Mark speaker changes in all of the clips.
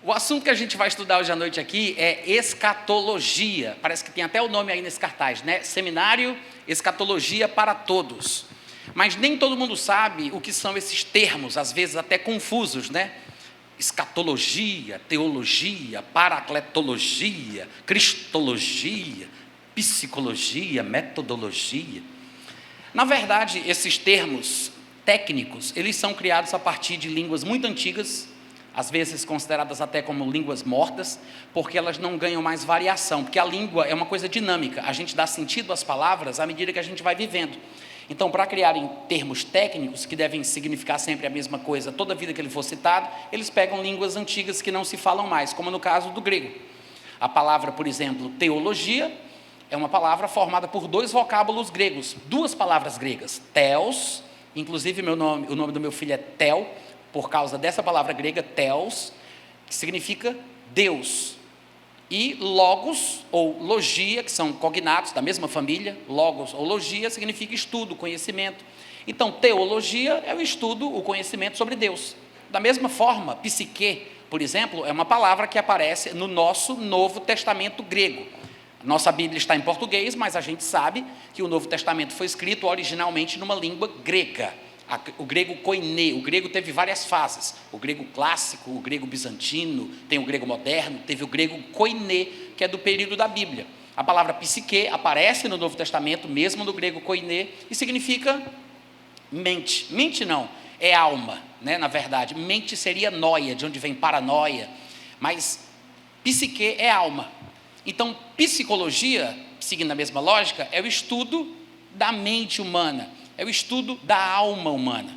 Speaker 1: O assunto que a gente vai estudar hoje à noite aqui é escatologia. Parece que tem até o nome aí nesse cartaz, né? Seminário Escatologia para Todos. Mas nem todo mundo sabe o que são esses termos, às vezes até confusos, né? Escatologia, teologia, paracletologia, cristologia, psicologia, metodologia. Na verdade, esses termos técnicos, eles são criados a partir de línguas muito antigas, às vezes consideradas até como línguas mortas, porque elas não ganham mais variação, porque a língua é uma coisa dinâmica, a gente dá sentido às palavras à medida que a gente vai vivendo. Então, para criarem termos técnicos, que devem significar sempre a mesma coisa toda a vida que ele for citado, eles pegam línguas antigas que não se falam mais, como no caso do grego. A palavra, por exemplo, teologia, é uma palavra formada por dois vocábulos gregos, duas palavras gregas, theos, inclusive o nome do meu filho é Theo, por causa dessa palavra grega, theos, que significa Deus, e logos ou logia, que são cognatos da mesma família, logos ou logia significa estudo, conhecimento. Então, teologia é o estudo, o conhecimento sobre Deus. Da mesma forma, psique, por exemplo, é uma palavra que aparece no nosso Novo Testamento grego. Nossa Bíblia está em português, mas a gente sabe que o Novo Testamento foi escrito originalmente numa língua grega. O grego koiné, o grego teve várias fases, o grego clássico, o grego bizantino, tem o grego moderno, teve o grego koiné, que é do período da Bíblia. A palavra psique aparece no Novo Testamento, mesmo no grego koiné, e significa mente. Mente não, é alma, né? Na verdade, mente seria noia, de onde vem paranoia, mas psique é alma. Então, psicologia, seguindo a mesma lógica, é o estudo da mente humana, é o estudo da alma humana.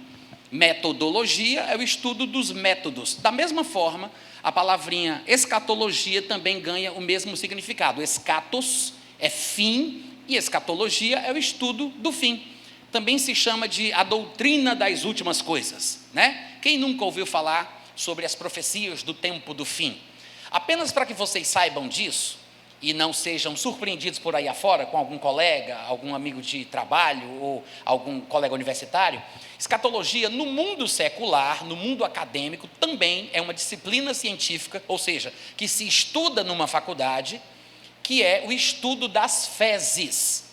Speaker 1: Metodologia é o estudo dos métodos. Da mesma forma, a palavrinha escatologia também ganha o mesmo significado. Escatos é fim e escatologia é o estudo do fim. Também se chama de a doutrina das últimas coisas, né? Quem nunca ouviu falar sobre as profecias do tempo do fim? Apenas para que vocês saibam disso, e não sejam surpreendidos por aí afora com algum colega, algum amigo de trabalho ou algum colega universitário, escatologia no mundo secular, no mundo acadêmico, também é uma disciplina científica, ou seja, que se estuda numa faculdade, que é o estudo das fezes,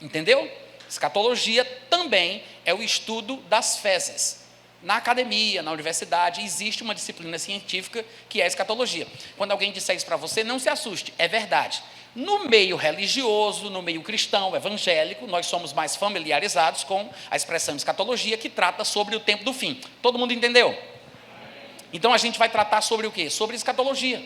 Speaker 1: entendeu? Escatologia também é o estudo das fezes. Na academia, na universidade, existe uma disciplina científica que é a escatologia. Quando alguém disser isso para você, não se assuste, é verdade. No meio religioso, no meio cristão, evangélico, nós somos mais familiarizados com a expressão escatologia, que trata sobre o tempo do fim. Todo mundo entendeu? Então a gente vai tratar sobre o quê? Sobre escatologia.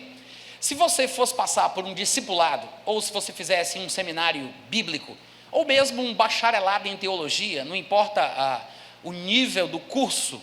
Speaker 1: Se você fosse passar por um discipulado, ou se você fizesse um seminário bíblico, ou mesmo um bacharelado em teologia, não importa o nível do curso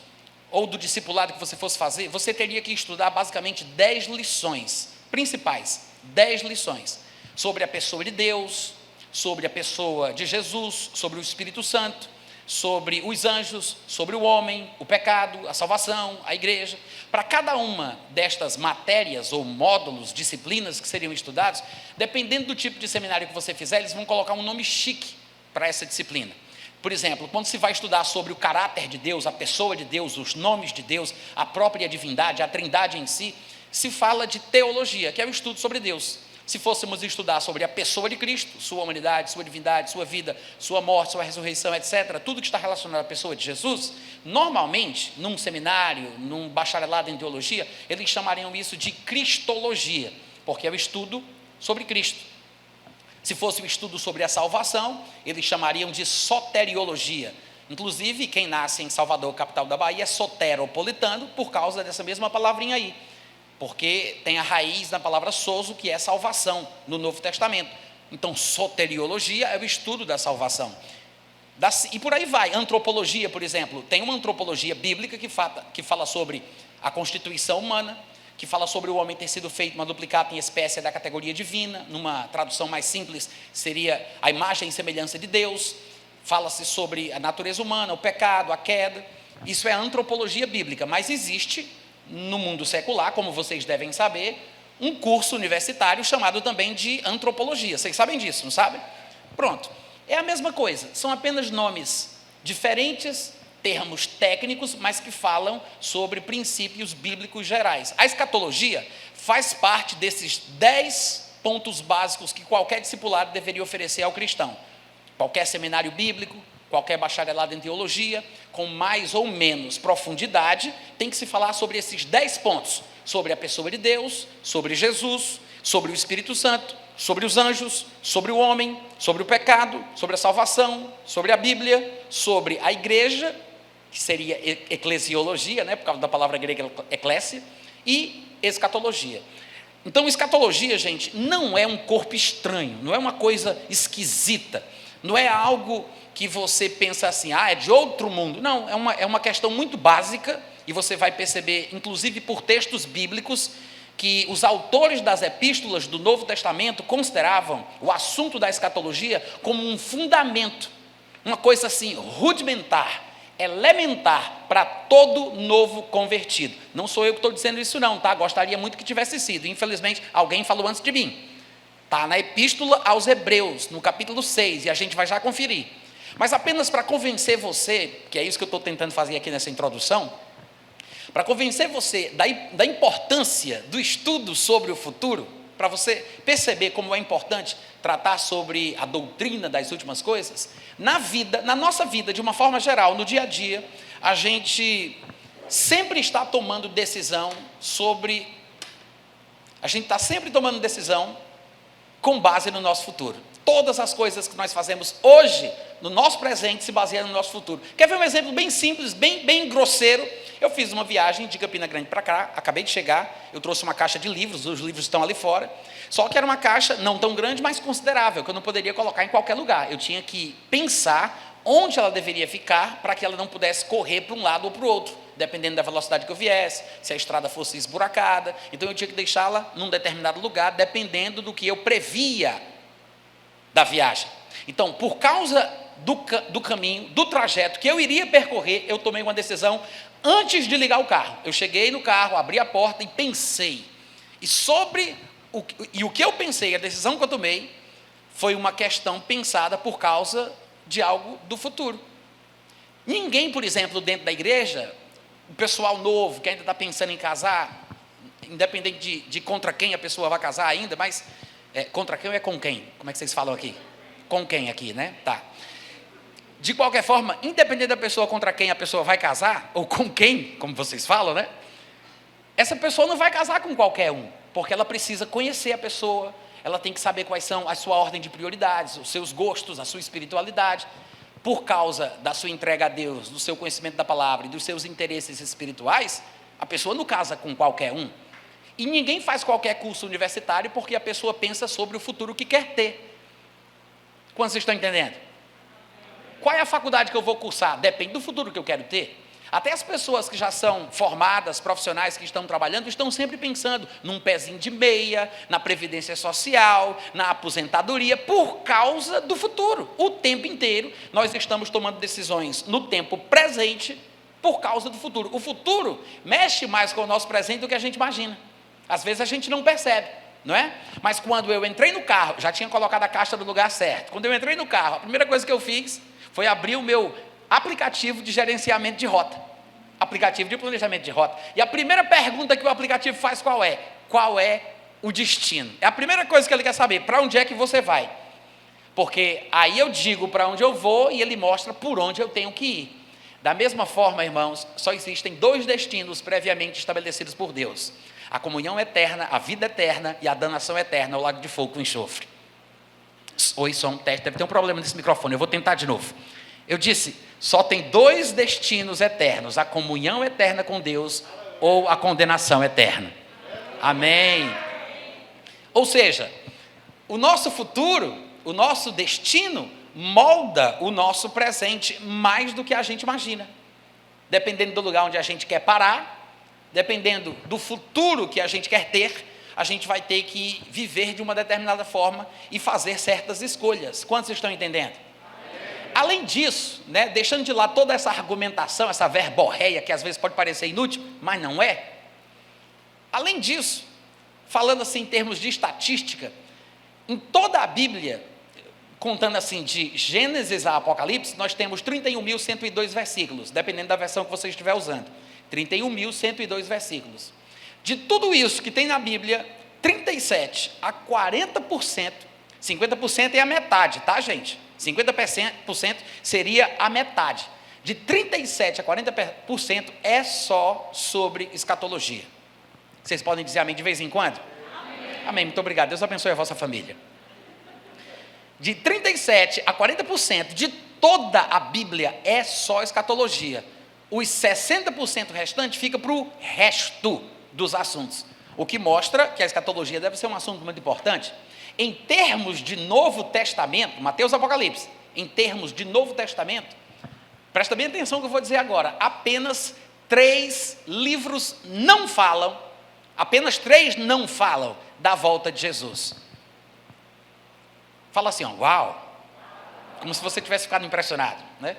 Speaker 1: ou do discipulado que você fosse fazer, você teria que estudar basicamente 10 lições principais, 10 lições, sobre a pessoa de Deus, sobre a pessoa de Jesus, sobre o Espírito Santo, sobre os anjos, sobre o homem, o pecado, a salvação, a igreja. Para cada uma destas matérias ou módulos, disciplinas que seriam estudados, dependendo do tipo de seminário que você fizer, eles vão colocar um nome chique para essa disciplina. Por exemplo, quando se vai estudar sobre o caráter de Deus, a pessoa de Deus, os nomes de Deus, a própria divindade, a trindade em si, se fala de teologia, que é o estudo sobre Deus. Se fôssemos estudar sobre a pessoa de Cristo, sua humanidade, sua divindade, sua vida, sua morte, sua ressurreição, etc., tudo que está relacionado à pessoa de Jesus, normalmente, num seminário, num bacharelado em teologia, eles chamariam isso de cristologia, porque é o estudo sobre Cristo. Se fosse o estudo sobre a salvação, eles chamariam de soteriologia. Inclusive, quem nasce em Salvador, capital da Bahia, é soteropolitano, por causa dessa mesma palavrinha aí. Porque tem a raiz na palavra sozo, que é salvação, no Novo Testamento. Então, soteriologia é o estudo da salvação. E por aí vai. Antropologia, por exemplo, tem uma antropologia bíblica que fala sobre a constituição humana, que fala sobre o homem ter sido feito uma duplicata em espécie da categoria divina, numa tradução mais simples, seria a imagem e semelhança de Deus. Fala-se sobre a natureza humana, o pecado, a queda. Isso é a antropologia bíblica, mas existe, no mundo secular, como vocês devem saber, um curso universitário chamado também de antropologia. Vocês sabem disso, não sabem? Pronto. É a mesma coisa, são apenas nomes diferentes termos técnicos, mas que falam sobre princípios bíblicos gerais. A escatologia faz parte desses 10 pontos básicos que qualquer discipulado deveria oferecer ao cristão. Qualquer seminário bíblico, qualquer bacharelado em teologia, com mais ou menos profundidade, tem que se falar sobre esses 10 pontos, sobre a pessoa de Deus, sobre Jesus, sobre o Espírito Santo, sobre os anjos, sobre o homem, sobre o pecado, sobre a salvação, sobre a Bíblia, sobre a igreja, que seria eclesiologia, né, por causa da palavra grega eclésia, e escatologia. Então, escatologia, gente, não é um corpo estranho, não é uma coisa esquisita, não é algo que você pensa assim, é de outro mundo. Não, é uma questão muito básica, e você vai perceber, inclusive por textos bíblicos, que os autores das epístolas do Novo Testamento consideravam o assunto da escatologia como um fundamento, uma coisa assim, rudimentar, elementar para todo novo convertido. Não sou eu que estou dizendo isso não, tá? Gostaria muito que tivesse sido, infelizmente alguém falou antes de mim. Está na epístola aos Hebreus, no capítulo 6, e a gente vai já conferir. Mas apenas para convencer você, que é isso que eu estou tentando fazer aqui nessa introdução, para convencer você da importância do estudo sobre o futuro, para você perceber como é importante tratar sobre a doutrina das últimas coisas, na nossa vida, de uma forma geral, no dia a dia, a gente sempre está tomando decisão com base no nosso futuro. Todas as coisas que nós fazemos hoje, no nosso presente, se baseiam no nosso futuro. Quer ver um exemplo bem simples, bem grosseiro? Eu fiz uma viagem de Campina Grande para cá, acabei de chegar, eu trouxe uma caixa de livros, os livros estão ali fora, só que era uma caixa não tão grande, mas considerável, que eu não poderia colocar em qualquer lugar. Eu tinha que pensar onde ela deveria ficar para que ela não pudesse correr para um lado ou para o outro, dependendo da velocidade que eu viesse, se a estrada fosse esburacada. Então eu tinha que deixá-la num determinado lugar, dependendo do que eu previa da viagem. Então, por causa do caminho, do trajeto que eu iria percorrer, eu tomei uma decisão antes de ligar o carro. Eu cheguei no carro, abri a porta e pensei. E o que eu pensei, a decisão que eu tomei, foi uma questão pensada por causa de algo do futuro. Ninguém, por exemplo, dentro da igreja, o pessoal novo que ainda está pensando em casar, independente de contra quem a pessoa vai casar ainda, mas contra quem ou é com quem? Como é que vocês falam aqui? Com quem aqui, né? Tá. De qualquer forma, independente da pessoa contra quem a pessoa vai casar, ou com quem, como vocês falam, né? Essa pessoa não vai casar com qualquer um, porque ela precisa conhecer a pessoa, ela tem que saber quais são a sua ordem de prioridades, os seus gostos, a sua espiritualidade. Por causa da sua entrega a Deus, do seu conhecimento da palavra e dos seus interesses espirituais, a pessoa não casa com qualquer um. E ninguém faz qualquer curso universitário porque a pessoa pensa sobre o futuro que quer ter. Quantos vocês estão entendendo? Qual é a faculdade que eu vou cursar? Depende do futuro que eu quero ter. Até as pessoas que já são formadas, profissionais que estão trabalhando, estão sempre pensando num pezinho de meia, na previdência social, na aposentadoria, por causa do futuro. O tempo inteiro nós estamos tomando decisões no tempo presente por causa do futuro. O futuro mexe mais com o nosso presente do que a gente imagina. Às vezes a gente não percebe, não é? Mas quando eu entrei no carro, já tinha colocado a caixa no lugar certo. Quando eu entrei no carro, a primeira coisa que eu fiz foi abrir o meu aplicativo de gerenciamento de rota, aplicativo de planejamento de rota. E a primeira pergunta que o aplicativo faz qual é? Qual é o destino? É a primeira coisa que ele quer saber, para onde é que você vai? Porque aí eu digo para onde eu vou e ele mostra por onde eu tenho que ir. Da mesma forma, irmãos, só existem 2 destinos previamente estabelecidos por Deus: a comunhão eterna, a vida eterna e a danação eterna, o lago de fogo com enxofre. Oi, som, teste, deve ter um problema nesse microfone, eu vou tentar de novo. Eu disse, só tem 2 destinos eternos: a comunhão eterna com Deus ou a condenação eterna. Amém. Ou seja, o nosso futuro, o nosso destino, molda o nosso presente mais do que a gente imagina. Dependendo do lugar onde a gente quer parar, dependendo do futuro que a gente quer ter, a gente vai ter que viver de uma determinada forma e fazer certas escolhas. Quantos estão entendendo? Além disso, né, deixando de lado toda essa argumentação, essa verborreia que às vezes pode parecer inútil, mas não é. Além disso, falando assim em termos de estatística, em toda a Bíblia, contando assim, de Gênesis a Apocalipse, nós temos 31.102 versículos, dependendo da versão que você estiver usando. 31.102 versículos. De tudo isso que tem na Bíblia, 37 a 40%, 50% é a metade, tá, gente? 50% seria a metade. De 37 a 40% é só sobre escatologia. Vocês podem dizer amém de vez em quando? Amém. Amém, muito obrigado. Deus abençoe a vossa família. De 37 a 40% de toda a Bíblia é só escatologia. Os 60% restante fica para o resto dos assuntos. O que mostra que a escatologia deve ser um assunto muito importante. Em termos de Novo Testamento, Mateus e Apocalipse, em termos de Novo Testamento, presta bem atenção no que eu vou dizer agora, apenas 3 livros não falam, apenas 3 não falam da volta de Jesus. Fala assim, ó, uau, como se você tivesse ficado impressionado, né?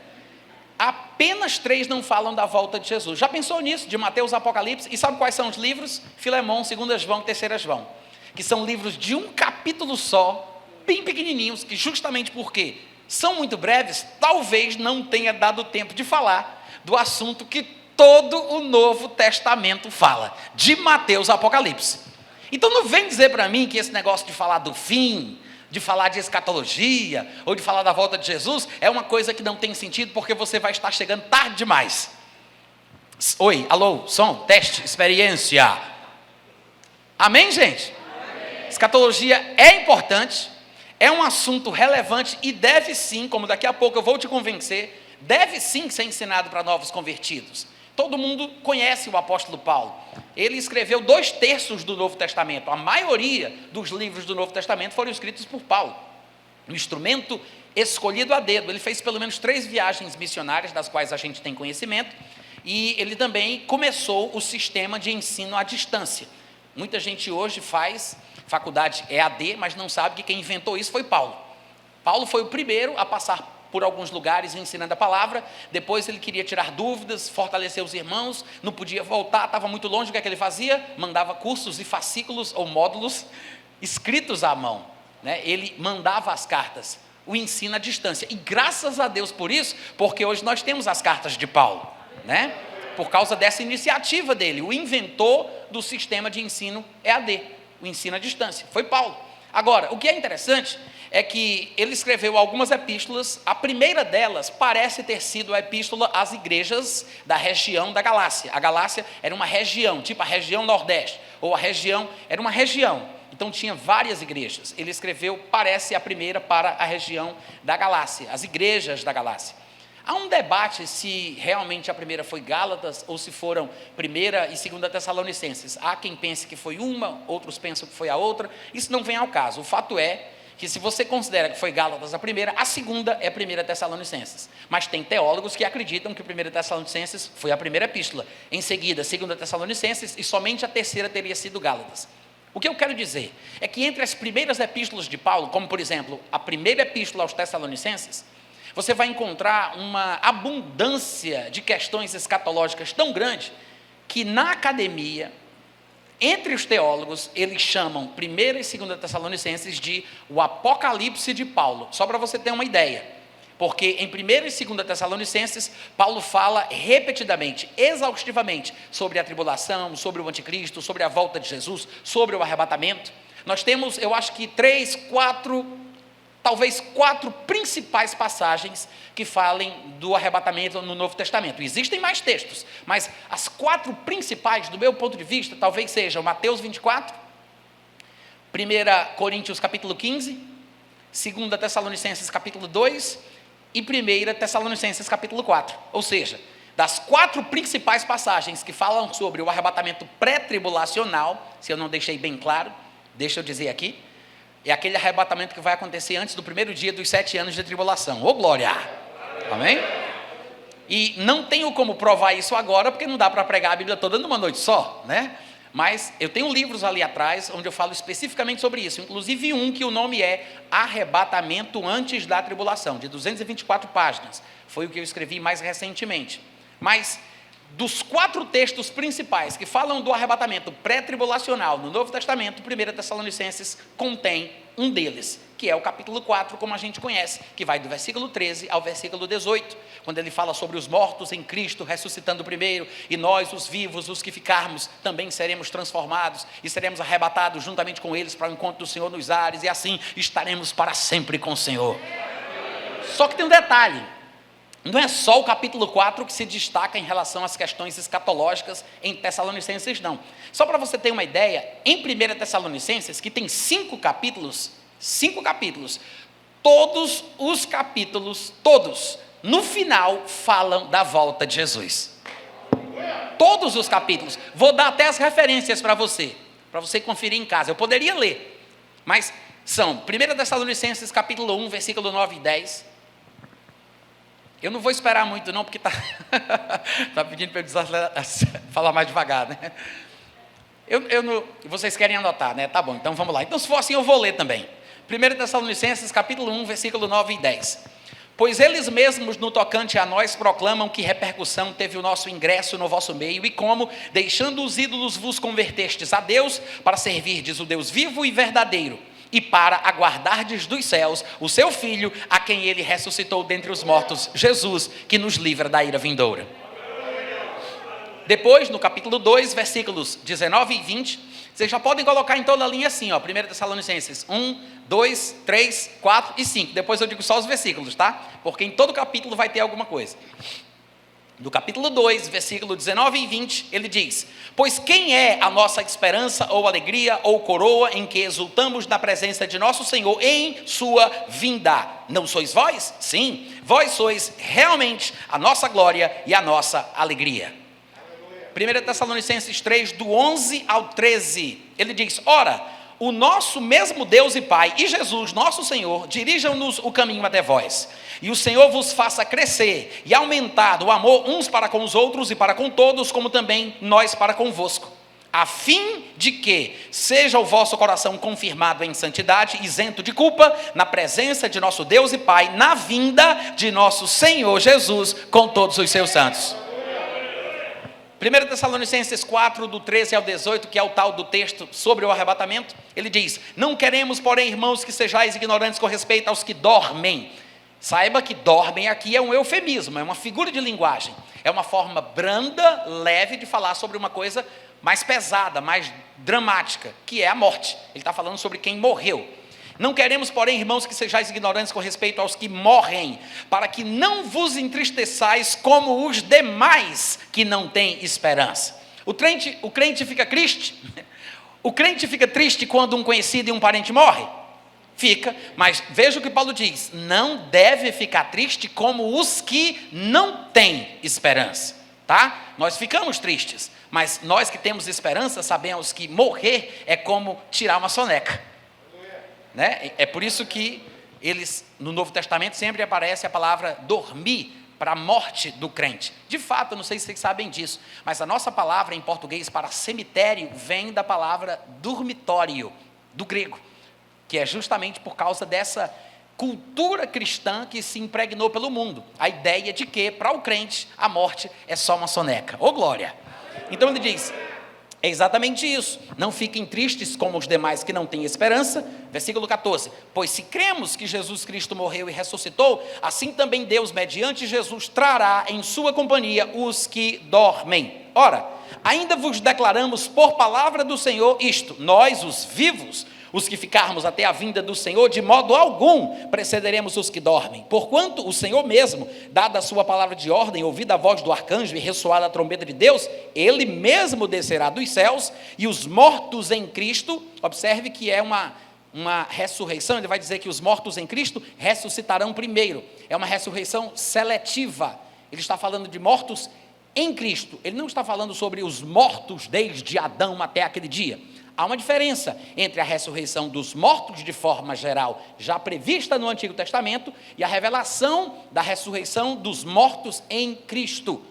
Speaker 1: Apenas 3 não falam da volta de Jesus. Já pensou nisso, de Mateus e Apocalipse? E sabe quais são os livros? Filemão, 2 João, 3 João. Que são livros de um capítulo só, bem pequenininhos, que justamente porque são muito breves, talvez não tenha dado tempo de falar do assunto que todo o Novo Testamento fala, de Mateus a Apocalipse. Então não vem dizer para mim que esse negócio de falar do fim, de falar de escatologia, ou de falar da volta de Jesus, é uma coisa que não tem sentido, porque você vai estar chegando tarde demais. Oi, alô, som, teste, experiência. Amém, gente? Amém. Escatologia é importante, é um assunto relevante e deve sim, como daqui a pouco eu vou te convencer, deve sim ser ensinado para novos convertidos. Todo mundo conhece o apóstolo Paulo. Ele escreveu 2/3 do Novo Testamento. A maioria dos livros do Novo Testamento foram escritos por Paulo. Um instrumento escolhido a dedo. Ele fez pelo menos 3 viagens missionárias, das quais a gente tem conhecimento. E ele também começou o sistema de ensino à distância. Muita gente hoje faz faculdade EAD, mas não sabe que quem inventou isso foi Paulo. Paulo foi o primeiro a passar por alguns lugares ensinando a palavra, depois ele queria tirar dúvidas, fortalecer os irmãos, não podia voltar, estava muito longe, o que é que ele fazia? Mandava cursos e fascículos ou módulos escritos à mão, né? Ele mandava as cartas, o ensino à distância, e graças a Deus por isso, porque hoje nós temos as cartas de Paulo, né? Por causa dessa iniciativa dele, o inventor do sistema de ensino EAD, o ensino à distância, foi Paulo. Agora, o que é interessante é que ele escreveu algumas epístolas, a primeira delas parece ter sido a epístola às igrejas da região da Galácia. A Galácia era uma região, tipo a região Nordeste, ou a região, era uma região, então tinha várias igrejas. Ele escreveu, parece, a primeira para a região da Galácia, as igrejas da Galácia. Há um debate se realmente a primeira foi Gálatas ou se foram 1ª e 2ª Tessalonicenses. Há quem pense que foi uma, outros pensam que foi a outra. Isso não vem ao caso. O fato é que se você considera que foi Gálatas a primeira, a segunda é 1ª Tessalonicenses. Mas tem teólogos que acreditam que 1ª Tessalonicenses foi a primeira epístola. Em seguida, 2ª Tessalonicenses e somente a 3ª teria sido Gálatas. O que eu quero dizer é que entre as primeiras epístolas de Paulo, como por exemplo, a primeira epístola aos Tessalonicenses, você vai encontrar uma abundância de questões escatológicas tão grande que na academia, entre os teólogos, eles chamam 1ª e 2ª Tessalonicenses de o Apocalipse de Paulo, só para você ter uma ideia, porque em 1ª e 2ª Tessalonicenses, Paulo fala repetidamente, exaustivamente, sobre a tribulação, sobre o anticristo, sobre a volta de Jesus, sobre o arrebatamento. Nós temos, eu acho que 4 principais passagens que falem do arrebatamento no Novo Testamento. Existem mais textos, mas as 4 principais, do meu ponto de vista, talvez sejam Mateus 24, 1 Coríntios capítulo 15, 2 Tessalonicenses capítulo 2 e 1 Tessalonicenses capítulo 4. Ou seja, das 4 principais passagens que falam sobre o arrebatamento pré-tribulacional, se eu não deixei bem claro, deixa eu dizer aqui, é aquele arrebatamento que vai acontecer antes do primeiro dia dos 7 anos de tribulação. Ô glória! Amém? E não tenho como provar isso agora, porque não dá para pregar a Bíblia toda numa noite só, né? Mas eu tenho livros ali atrás, onde eu falo especificamente sobre isso. Inclusive um que o nome é Arrebatamento Antes da Tribulação, de 224 páginas. Foi o que eu escrevi mais recentemente. Mas dos 4 textos principais que falam do arrebatamento pré-tribulacional no Novo Testamento, 1 Tessalonicenses contém um deles, que é o capítulo 4, como a gente conhece, que vai do versículo 13 ao versículo 18, quando ele fala sobre os mortos em Cristo ressuscitando primeiro, e nós, os vivos, os que ficarmos, também seremos transformados e seremos arrebatados juntamente com eles para o encontro do Senhor nos ares, e assim estaremos para sempre com o Senhor. Só que tem um detalhe: não é só o capítulo 4 que se destaca em relação às questões escatológicas em Tessalonicenses, não. Só para você ter uma ideia, em 1 Tessalonicenses, que tem 5 capítulos, todos os capítulos, no final, falam da volta de Jesus. Todos os capítulos. Vou dar até as referências para você conferir em casa. Eu poderia ler, mas são 1 Tessalonicenses, capítulo 1, versículo 9 e 10. Eu não vou esperar muito não, porque está pedindo para eu falar mais devagar, né? Vocês querem anotar, né? Tá bom, então vamos lá. Então, se for assim, eu vou ler também. 1 Tessalonicenses, capítulo 1, versículo 9 e 10. Pois eles mesmos, no tocante a nós, proclamam que repercussão teve o nosso ingresso no vosso meio, e como, deixando os ídolos, vos convertestes a Deus, para servirdes o Deus vivo e verdadeiro, e para aguardardes dos céus o seu Filho, a quem ele ressuscitou dentre os mortos, Jesus, que nos livra da ira vindoura. Depois, no capítulo 2, versículos 19 e 20, vocês já podem colocar em toda a linha assim, 1 Tessalonicenses 1, 2, 3, 4 e 5. Depois eu digo só os versículos, tá? Porque em todo capítulo vai ter alguma coisa. No capítulo 2, versículo 19 e 20, ele diz: pois quem é a nossa esperança, ou alegria, ou coroa, em que exultamos na presença de nosso Senhor em sua vinda? Não sois vós? Sim, vós sois realmente a nossa glória e a nossa alegria. 1 Tessalonicenses 3, do 11 ao 13, ele diz: ora, o nosso mesmo Deus e Pai, e Jesus, nosso Senhor, dirijam-nos o caminho até vós, e o Senhor vos faça crescer e aumentar o amor uns para com os outros e para com todos, como também nós para convosco, a fim de que seja o vosso coração confirmado em santidade, isento de culpa, na presença de nosso Deus e Pai, na vinda de nosso Senhor Jesus, com todos os seus santos. 1 Tessalonicenses 4, do 13 ao 18, que é o tal do texto sobre o arrebatamento, ele diz: não queremos, porém, irmãos, que sejais ignorantes com respeito aos que dormem. Saiba que dormem aqui é um eufemismo, é uma figura de linguagem, é uma forma branda, leve de falar sobre uma coisa mais pesada, mais dramática, que é a morte. Ele está falando sobre quem morreu. Não queremos, porém, irmãos, que sejais ignorantes com respeito aos que morrem, para que não vos entristeçais como os demais que não têm esperança. O crente fica triste? O crente fica triste quando um conhecido e um parente morrem? Fica, mas veja o que Paulo diz: não deve ficar triste como os que não têm esperança, tá? Nós ficamos tristes, mas nós que temos esperança sabemos que morrer é como tirar uma soneca. Né? É por isso que no Novo Testamento sempre aparece a palavra dormir para a morte do crente. De fato, eu não sei se vocês sabem disso, mas a nossa palavra em português para cemitério vem da palavra dormitório, do grego, que é justamente por causa dessa cultura cristã que se impregnou pelo mundo. A ideia de que, para o crente, a morte é só uma soneca. Ô glória! Então ele diz: é exatamente isso. Não fiquem tristes como os demais que não têm esperança. Versículo 14. Pois se cremos que Jesus Cristo morreu e ressuscitou, assim também Deus, mediante Jesus, trará em sua companhia os que dormem. Ora, ainda vos declaramos por palavra do Senhor isto: nós, os vivos, os que ficarmos até a vinda do Senhor, de modo algum precederemos os que dormem. Porquanto o Senhor mesmo, dada a sua palavra de ordem, ouvida a voz do arcanjo e ressoada a trombeta de Deus, ele mesmo descerá dos céus, e os mortos em Cristo, observe que é uma ressurreição, ele vai dizer que os mortos em Cristo ressuscitarão primeiro. É uma ressurreição seletiva. Ele está falando de mortos em Cristo. Ele não está falando sobre os mortos desde Adão até aquele dia. Há uma diferença entre a ressurreição dos mortos de forma geral, já prevista no Antigo Testamento, e a revelação da ressurreição dos mortos em Cristo.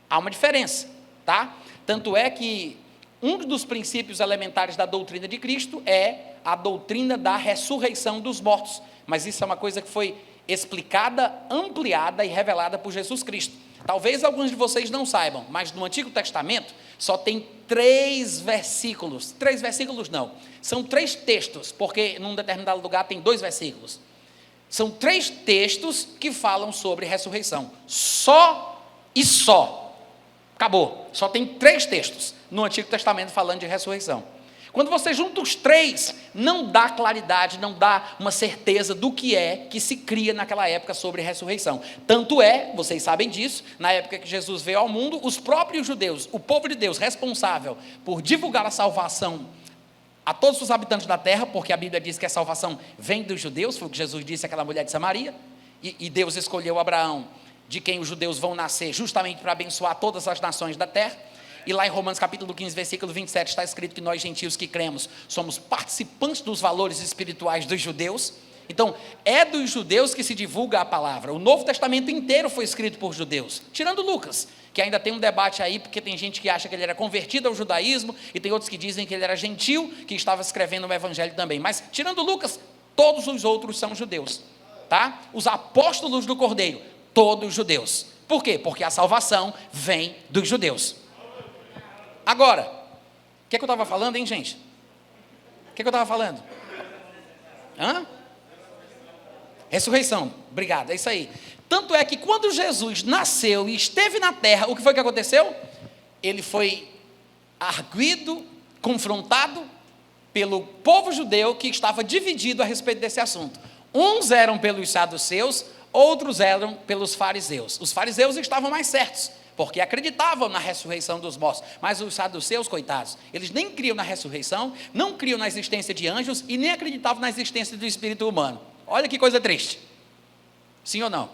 Speaker 1: Há uma diferença, tá? Tanto é que um dos princípios elementares da doutrina de Cristo é a doutrina da ressurreição dos mortos. Mas isso é uma coisa que foi explicada, ampliada e revelada por Jesus Cristo. Talvez alguns de vocês não saibam, mas no Antigo Testamento só tem 3 versículos. 3 versículos não, são 3 textos, porque num determinado lugar tem 2 versículos. São 3 textos que falam sobre ressurreição. Só e só. Acabou. Só tem 3 textos no Antigo Testamento falando de ressurreição. Quando você junta os 3, não dá claridade, não dá uma certeza do que é que se cria naquela época sobre ressurreição. Tanto é, vocês sabem disso, na época que Jesus veio ao mundo, os próprios judeus, o povo de Deus responsável por divulgar a salvação a todos os habitantes da terra, porque a Bíblia diz que a salvação vem dos judeus, foi o que Jesus disse àquela mulher de Samaria, e Deus escolheu Abraão, de quem os judeus vão nascer, justamente para abençoar todas as nações da terra. E lá em Romanos capítulo 15, versículo 27, está escrito que nós gentios que cremos, somos participantes dos valores espirituais dos judeus. Então, é dos judeus que se divulga a palavra. O Novo Testamento inteiro foi escrito por judeus, tirando Lucas, que ainda tem um debate aí, porque tem gente que acha que ele era convertido ao judaísmo, e tem outros que dizem que ele era gentil, que estava escrevendo o evangelho também. Mas, tirando Lucas, todos os outros são judeus, tá? Os apóstolos do Cordeiro, todos judeus. Por quê? Porque a salvação vem dos judeus. Agora, o que eu estava falando, hein, gente? O que eu estava falando? Ressurreição, obrigado, é isso aí. Tanto é que quando Jesus nasceu e esteve na terra, o que foi que aconteceu? Ele foi arguido, confrontado pelo povo judeu que estava dividido a respeito desse assunto. Uns eram pelos saduceus, outros eram pelos fariseus. Os fariseus estavam mais certos, porque acreditavam na ressurreição dos mortos, mas os saduceus, coitados, eles nem criam na ressurreição, não criam na existência de anjos e nem acreditavam na existência do espírito humano. Olha que coisa triste, sim ou não?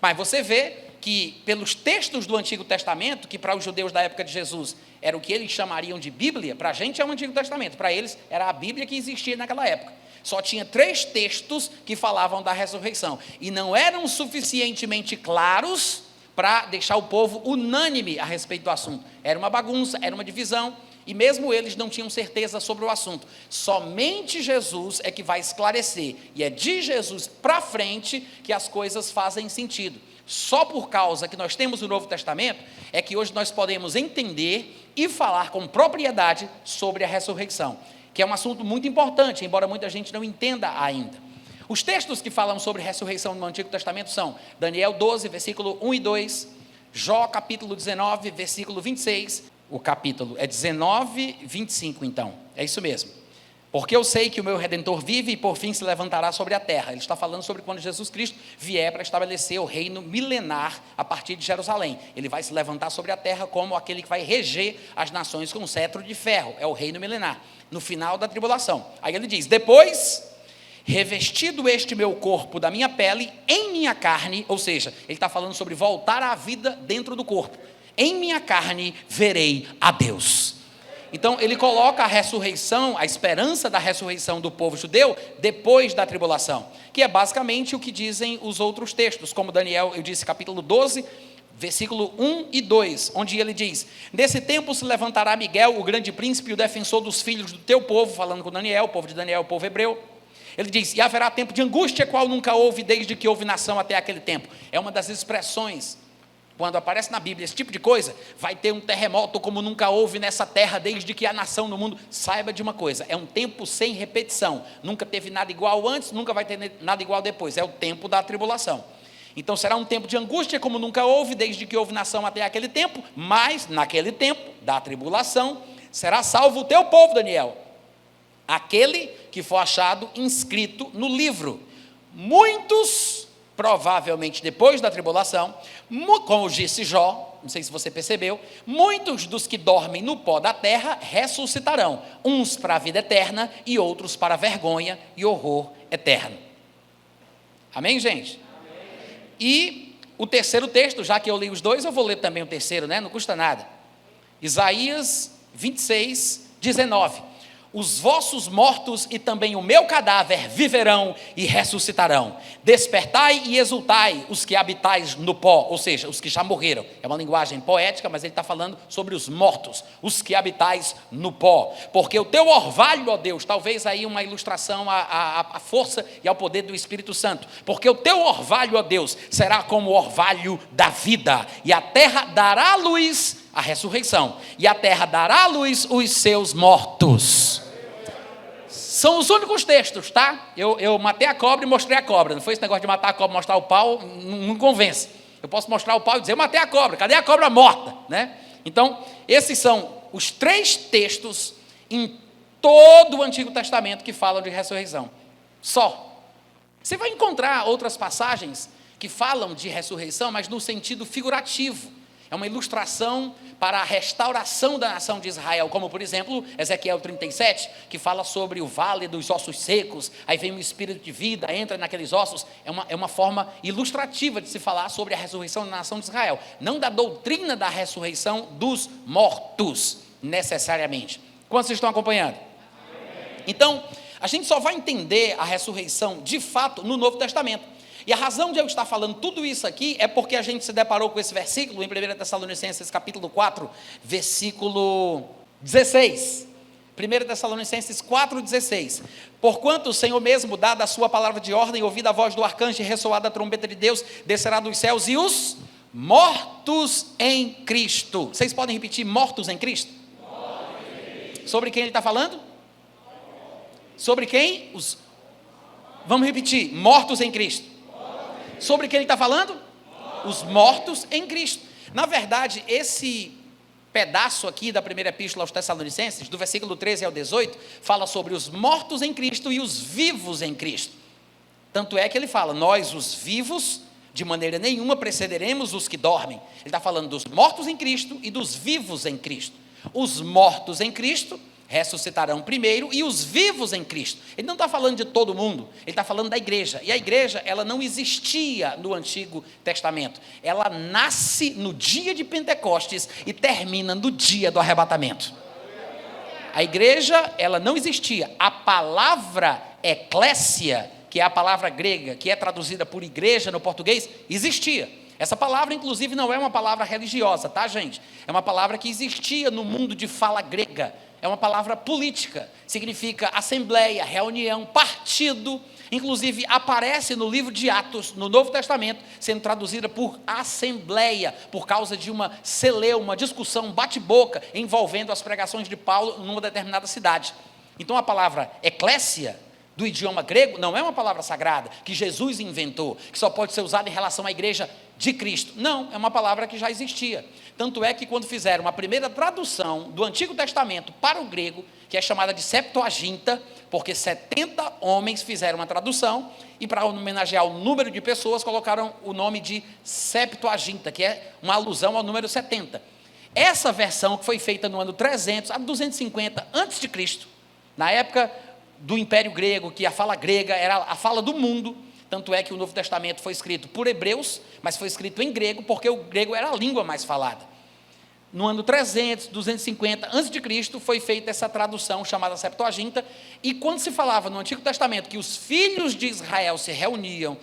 Speaker 1: Mas você vê que pelos textos do Antigo Testamento, que para os judeus da época de Jesus era o que eles chamariam de Bíblia, para a gente é o Antigo Testamento, para eles era a Bíblia que existia naquela época. Só tinha 3 textos que falavam da ressurreição, e não eram suficientemente claros para deixar o povo unânime a respeito do assunto. Era uma bagunça, era uma divisão, e mesmo eles não tinham certeza sobre o assunto. Somente Jesus é que vai esclarecer, e é de Jesus para frente que as coisas fazem sentido. Só por causa que nós temos o Novo Testamento, é que hoje nós podemos entender e falar com propriedade sobre a ressurreição, que é um assunto muito importante, embora muita gente não entenda ainda. Os textos que falam sobre ressurreição no Antigo Testamento são Daniel 12, versículo 1 e 2, Jó capítulo 19, versículo 26, o capítulo é 19, 25 então, é isso mesmo. Porque eu sei que o meu Redentor vive e por fim se levantará sobre a terra. Ele está falando sobre quando Jesus Cristo vier para estabelecer o reino milenar a partir de Jerusalém. Ele vai se levantar sobre a terra como aquele que vai reger as nações com cetro de ferro, é o reino milenar, no final da tribulação. Aí ele diz, depois, revestido este meu corpo da minha pele, em minha carne, ou seja, ele está falando sobre voltar à vida dentro do corpo, em minha carne verei a Deus. Então ele coloca a ressurreição, a esperança da ressurreição do povo judeu depois da tribulação, que é basicamente o que dizem os outros textos, como Daniel, eu disse, capítulo 12, versículo 1 e 2, onde ele diz, nesse tempo se levantará Miguel, o grande príncipe e o defensor dos filhos do teu povo, falando com Daniel, o povo de Daniel, o povo hebreu. Ele diz, e haverá tempo de angústia, qual nunca houve desde que houve nação até aquele tempo. É uma das expressões, quando aparece na Bíblia esse tipo de coisa, vai ter um terremoto como nunca houve nessa terra desde que há nação no mundo. Saiba de uma coisa, é um tempo sem repetição, nunca teve nada igual antes, nunca vai ter nada igual depois, é o tempo da tribulação. Então será um tempo de angústia como nunca houve desde que houve nação até aquele tempo, mas naquele tempo da tribulação será salvo o teu povo, Daniel, aquele que for achado inscrito no livro. Muitos, provavelmente depois da tribulação, como disse Jó, não sei se você percebeu, muitos dos que dormem no pó da terra ressuscitarão, uns para a vida eterna e outros para a vergonha e horror eterno. Amém, gente? Amém. E o terceiro texto, já que eu li os dois, eu vou ler também o terceiro, né? Não custa nada. Isaías 26, 19. os vossos mortos e também o meu cadáver viverão e ressuscitarão. Despertai e exultai, os que habitais no pó, ou seja, os que já morreram. É uma linguagem poética, mas ele está falando sobre os mortos, os que habitais no pó. Porque o teu orvalho, ó Deus, talvez aí uma ilustração à força e ao poder do Espírito Santo. Porque o teu orvalho, ó Deus, será como o orvalho da vida, e a terra dará à luz a ressurreição, e a terra dará à luz os seus mortos. São os únicos textos, tá? Eu matei a cobra e mostrei a cobra. Não foi esse negócio de matar a cobra e mostrar o pau, não convence. Eu posso mostrar o pau e dizer, eu matei a cobra, cadê a cobra morta? Né? Então, esses são os 3 textos em todo o Antigo Testamento que falam de ressurreição. Só. Você vai encontrar outras passagens que falam de ressurreição, mas no sentido figurativo. É uma ilustração para a restauração da nação de Israel, como, por exemplo, Ezequiel 37, que fala sobre o vale dos ossos secos, aí vem um espírito de vida, entra naqueles ossos. É uma forma ilustrativa de se falar sobre a ressurreição da nação de Israel, não da doutrina da ressurreição dos mortos, necessariamente. Quantos vocês estão acompanhando? Então, a gente só vai entender a ressurreição, de fato, no Novo Testamento. E a razão de eu estar falando tudo isso aqui é porque a gente se deparou com esse versículo em 1 Tessalonicenses capítulo 4, versículo 16. 1 Tessalonicenses 4, 16. Porquanto o Senhor mesmo, dada a sua palavra de ordem, ouvida a voz do arcanjo e ressoada a trombeta de Deus, descerá dos céus e os mortos em Cristo. Vocês podem repetir, mortos em Cristo? Sobre quem ele está falando? Sobre quem? Vamos repetir, mortos em Cristo. Sobre quem ele está falando? Os mortos em Cristo. Na verdade, esse pedaço aqui da primeira epístola aos Tessalonicenses, do versículo 13 ao 18, fala sobre os mortos em Cristo e os vivos em Cristo. Tanto é que ele fala, nós os vivos, de maneira nenhuma precederemos os que dormem. Ele está falando dos mortos em Cristo e dos vivos em Cristo. Os mortos em Cristo ressuscitarão primeiro, e os vivos em Cristo. Ele não está falando de todo mundo, ele está falando da igreja. E a igreja, ela não existia no Antigo Testamento. Ela nasce no dia de Pentecostes e termina no dia do arrebatamento. A igreja, ela não existia. A palavra eclésia, que é a palavra grega, que é traduzida por igreja no português, existia. Essa palavra, inclusive, não é uma palavra religiosa, tá, gente? É uma palavra que existia no mundo de fala grega. É uma palavra política, significa assembleia, reunião, partido. Inclusive aparece no livro de Atos, no Novo Testamento, sendo traduzida por assembleia, por causa de uma celeuma, uma discussão, um bate-boca, envolvendo as pregações de Paulo numa determinada cidade. Então a palavra eclésia, do idioma grego, não é uma palavra sagrada, que Jesus inventou, que só pode ser usada em relação à igreja de Cristo. Não, é uma palavra que já existia. Tanto é que quando fizeram a primeira tradução do Antigo Testamento para o grego, que é chamada de Septuaginta, porque 70 homens fizeram uma tradução, e para homenagear o número de pessoas, colocaram o nome de Septuaginta, que é uma alusão ao número 70. Essa versão, que foi feita no ano 300 a 250 a.C., na época do Império Grego, que a fala grega era a fala do mundo. Tanto é que o Novo Testamento foi escrito por hebreus, mas foi escrito em grego, porque o grego era a língua mais falada. No ano 300, 250 a.C., foi feita essa tradução chamada Septuaginta, e quando se falava no Antigo Testamento que os filhos de Israel se reuniam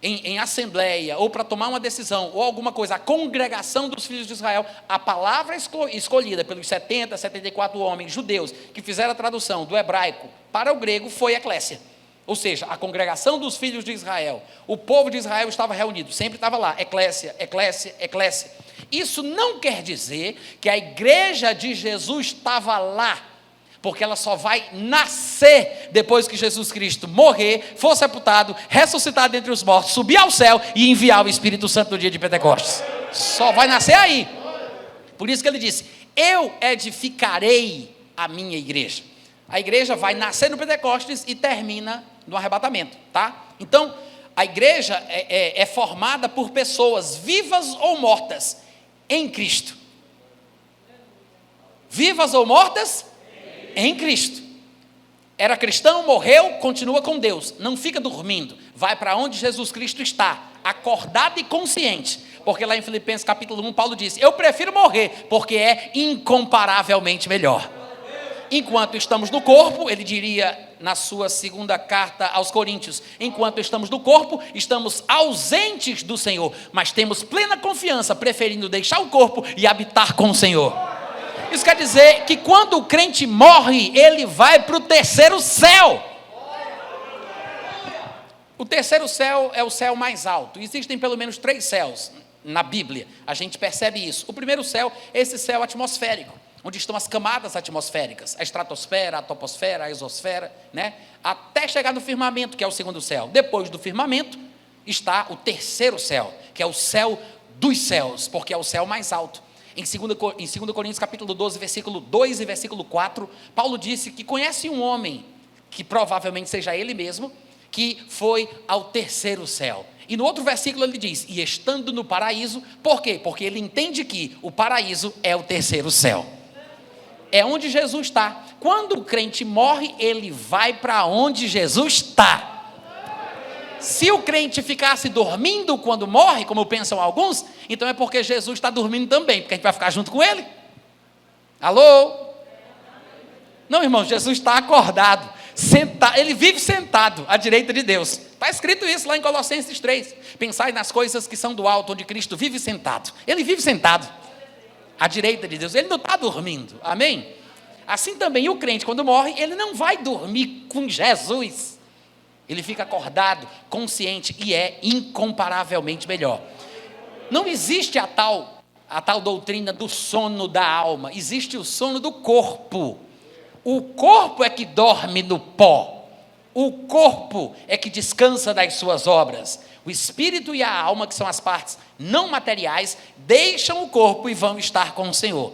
Speaker 1: em assembleia, ou para tomar uma decisão, ou alguma coisa, a congregação dos filhos de Israel, a palavra escolhida pelos 70, 74 homens judeus, que fizeram a tradução do hebraico para o grego, foi eclésia. Ou seja, a congregação dos filhos de Israel, o povo de Israel estava reunido, sempre estava lá, eclésia, eclésia, eclésia. Isso não quer dizer que a igreja de Jesus estava lá, porque ela só vai nascer depois que Jesus Cristo morrer, for sepultado, ressuscitar dentre os mortos, subir ao céu e enviar o Espírito Santo no dia de Pentecostes. Só vai nascer aí. Por isso que ele disse, eu edificarei a minha igreja. A igreja vai nascer no Pentecostes e termina no arrebatamento, tá? Então, a igreja é formada por pessoas vivas ou mortas em Cristo. Vivas ou mortas? Em Cristo. Era cristão, morreu, continua com Deus. Não fica dormindo. Vai para onde Jesus Cristo está, acordado e consciente. Porque lá em Filipenses capítulo 1, Paulo disse, eu prefiro morrer, porque é incomparavelmente melhor. Enquanto estamos no corpo, ele diria na sua segunda carta aos Coríntios, enquanto estamos no corpo, estamos ausentes do Senhor, mas temos plena confiança, preferindo deixar o corpo e habitar com o Senhor. Isso quer dizer que quando o crente morre, ele vai para o terceiro céu. O terceiro céu é o céu mais alto. Existem pelo menos 3 céus na Bíblia, a gente percebe isso. O primeiro céu é esse céu atmosférico, onde estão as camadas atmosféricas, a estratosfera, a toposfera, a exosfera, né? Até chegar no firmamento, que é o segundo céu. Depois do firmamento está o terceiro céu, que é o céu dos céus, porque é o céu mais alto. Em 2 Coríntios capítulo 12, versículo 2 e versículo 4, Paulo disse que conhece um homem, que provavelmente seja ele mesmo, que foi ao terceiro céu. E no outro versículo ele diz, e estando no paraíso, por quê? Porque ele entende que o paraíso é o terceiro céu. É onde Jesus está. Quando o crente morre, ele vai para onde Jesus está. Se o crente ficasse dormindo quando morre, como pensam alguns, então é porque Jesus está dormindo também, porque a gente vai ficar junto com ele. Alô? Não, irmão, Jesus está acordado, sentado, ele vive sentado à direita de Deus. Está escrito isso lá em Colossenses 3. Pensai nas coisas que são do alto, onde Cristo vive sentado. Ele vive sentado à direita de Deus, ele não está dormindo, amém? Assim também o crente, quando morre, ele não vai dormir com Jesus, ele fica acordado, consciente, e é incomparavelmente melhor. Não existe a tal doutrina do sono da alma, existe o sono do corpo. O corpo é que dorme no pó, o corpo é que descansa das suas obras. O espírito e a alma, que são as partes não materiais, deixam o corpo e vão estar com o Senhor.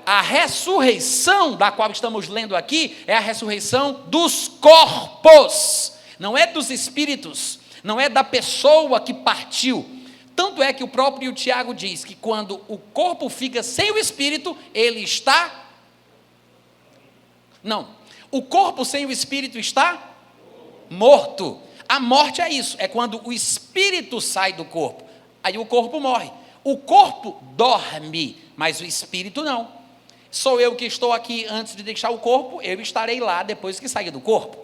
Speaker 1: A ressurreição da qual estamos lendo aqui é a ressurreição dos corpos, não é dos espíritos, não é da pessoa que partiu. Tanto é que o próprio Tiago diz que quando o corpo fica sem o espírito, ele está... Não, o corpo sem o espírito está morto. A morte é isso, é quando o espírito sai do corpo, aí o corpo morre. O corpo dorme, mas o espírito não. Sou eu que estou aqui antes de deixar o corpo, eu estarei lá depois que sair do corpo.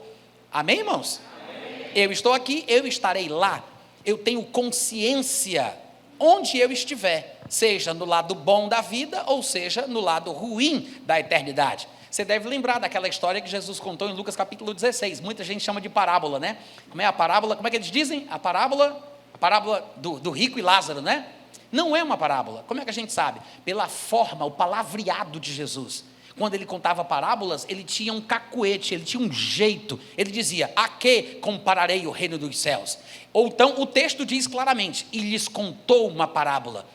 Speaker 1: Amém, irmãos? Amém. Eu estou aqui, eu estarei lá. Eu tenho consciência onde eu estiver, seja no lado bom da vida, ou seja no lado ruim da eternidade. Você deve lembrar daquela história que Jesus contou em Lucas capítulo 16. Muita gente chama de parábola, né? Como é a parábola? Como é que eles dizem? A parábola do rico e Lázaro, né? Não é uma parábola. Como é que a gente sabe? Pela forma, o palavreado de Jesus. Quando ele contava parábolas, ele tinha um cacuete, ele tinha um jeito. Ele dizia, a que compararei o reino dos céus? Ou então, o texto diz claramente, e lhes contou uma parábola.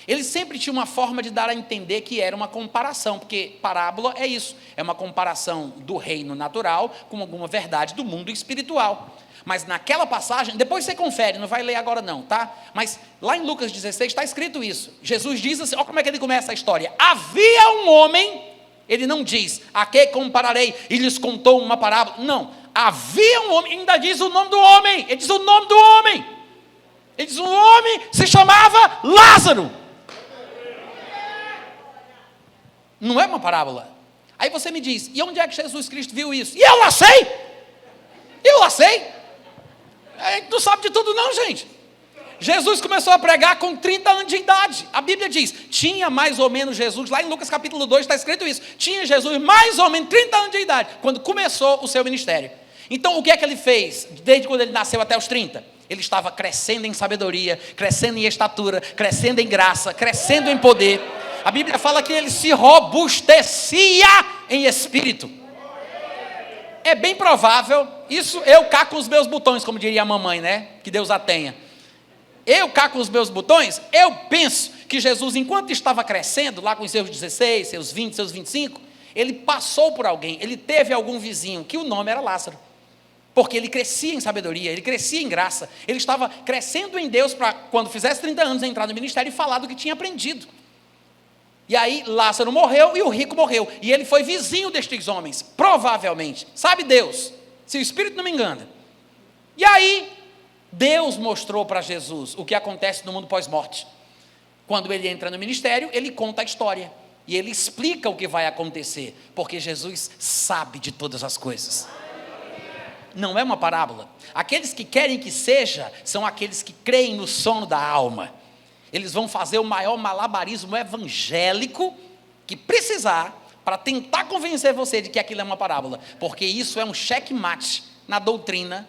Speaker 1: Ele sempre tinha uma forma de dar a entender que era uma comparação, porque parábola é isso, é uma comparação do reino natural com alguma verdade do mundo espiritual. Mas naquela passagem, depois você confere, não vai ler agora não, tá? Mas lá em Lucas 16 está escrito isso. Jesus diz assim, olha como é que ele começa a história. Havia um homem, ele não diz, a que compararei, e lhes contou uma parábola. Não, havia um homem, ainda diz o nome do homem, ele diz o nome do homem. Ele diz, um homem se chamava Lázaro. Não é uma parábola. Aí você me diz, e onde é que Jesus Cristo viu isso? E eu lá sei. A gente não sabe de tudo não, gente. Jesus começou a pregar com 30 anos de idade. A Bíblia diz, tinha mais ou menos Jesus, lá em Lucas capítulo 2 está escrito isso. Tinha Jesus mais ou menos 30 anos de idade, quando começou o seu ministério. Então o que é que ele fez, desde quando ele nasceu até os 30? Ele estava crescendo em sabedoria, crescendo em estatura, crescendo em graça, crescendo em poder. A Bíblia fala que ele se robustecia em espírito. É bem provável, isso eu cá com os meus botões, como diria a mamãe, né? Que Deus a tenha. Eu cá com os meus botões, eu penso que Jesus, enquanto estava crescendo, lá com os seus 16, seus 20, seus 25, ele passou por alguém, ele teve algum vizinho, que o nome era Lázaro. Porque ele crescia em sabedoria, ele crescia em graça, ele estava crescendo em Deus para, quando fizesse 30 anos, entrar no ministério e falar do que tinha aprendido. E aí Lázaro morreu e o rico morreu. E ele foi vizinho destes homens, provavelmente. Sabe Deus, se o Espírito não me engana. E aí, Deus mostrou para Jesus o que acontece no mundo pós-morte. Quando ele entra no ministério, ele conta a história. E ele explica o que vai acontecer, porque Jesus sabe de todas as coisas. Não é uma parábola. Aqueles que querem que seja, são aqueles que creem no sono da alma. Eles vão fazer o maior malabarismo evangélico que precisar, para tentar convencer você de que aquilo é uma parábola, porque isso é um checkmate na doutrina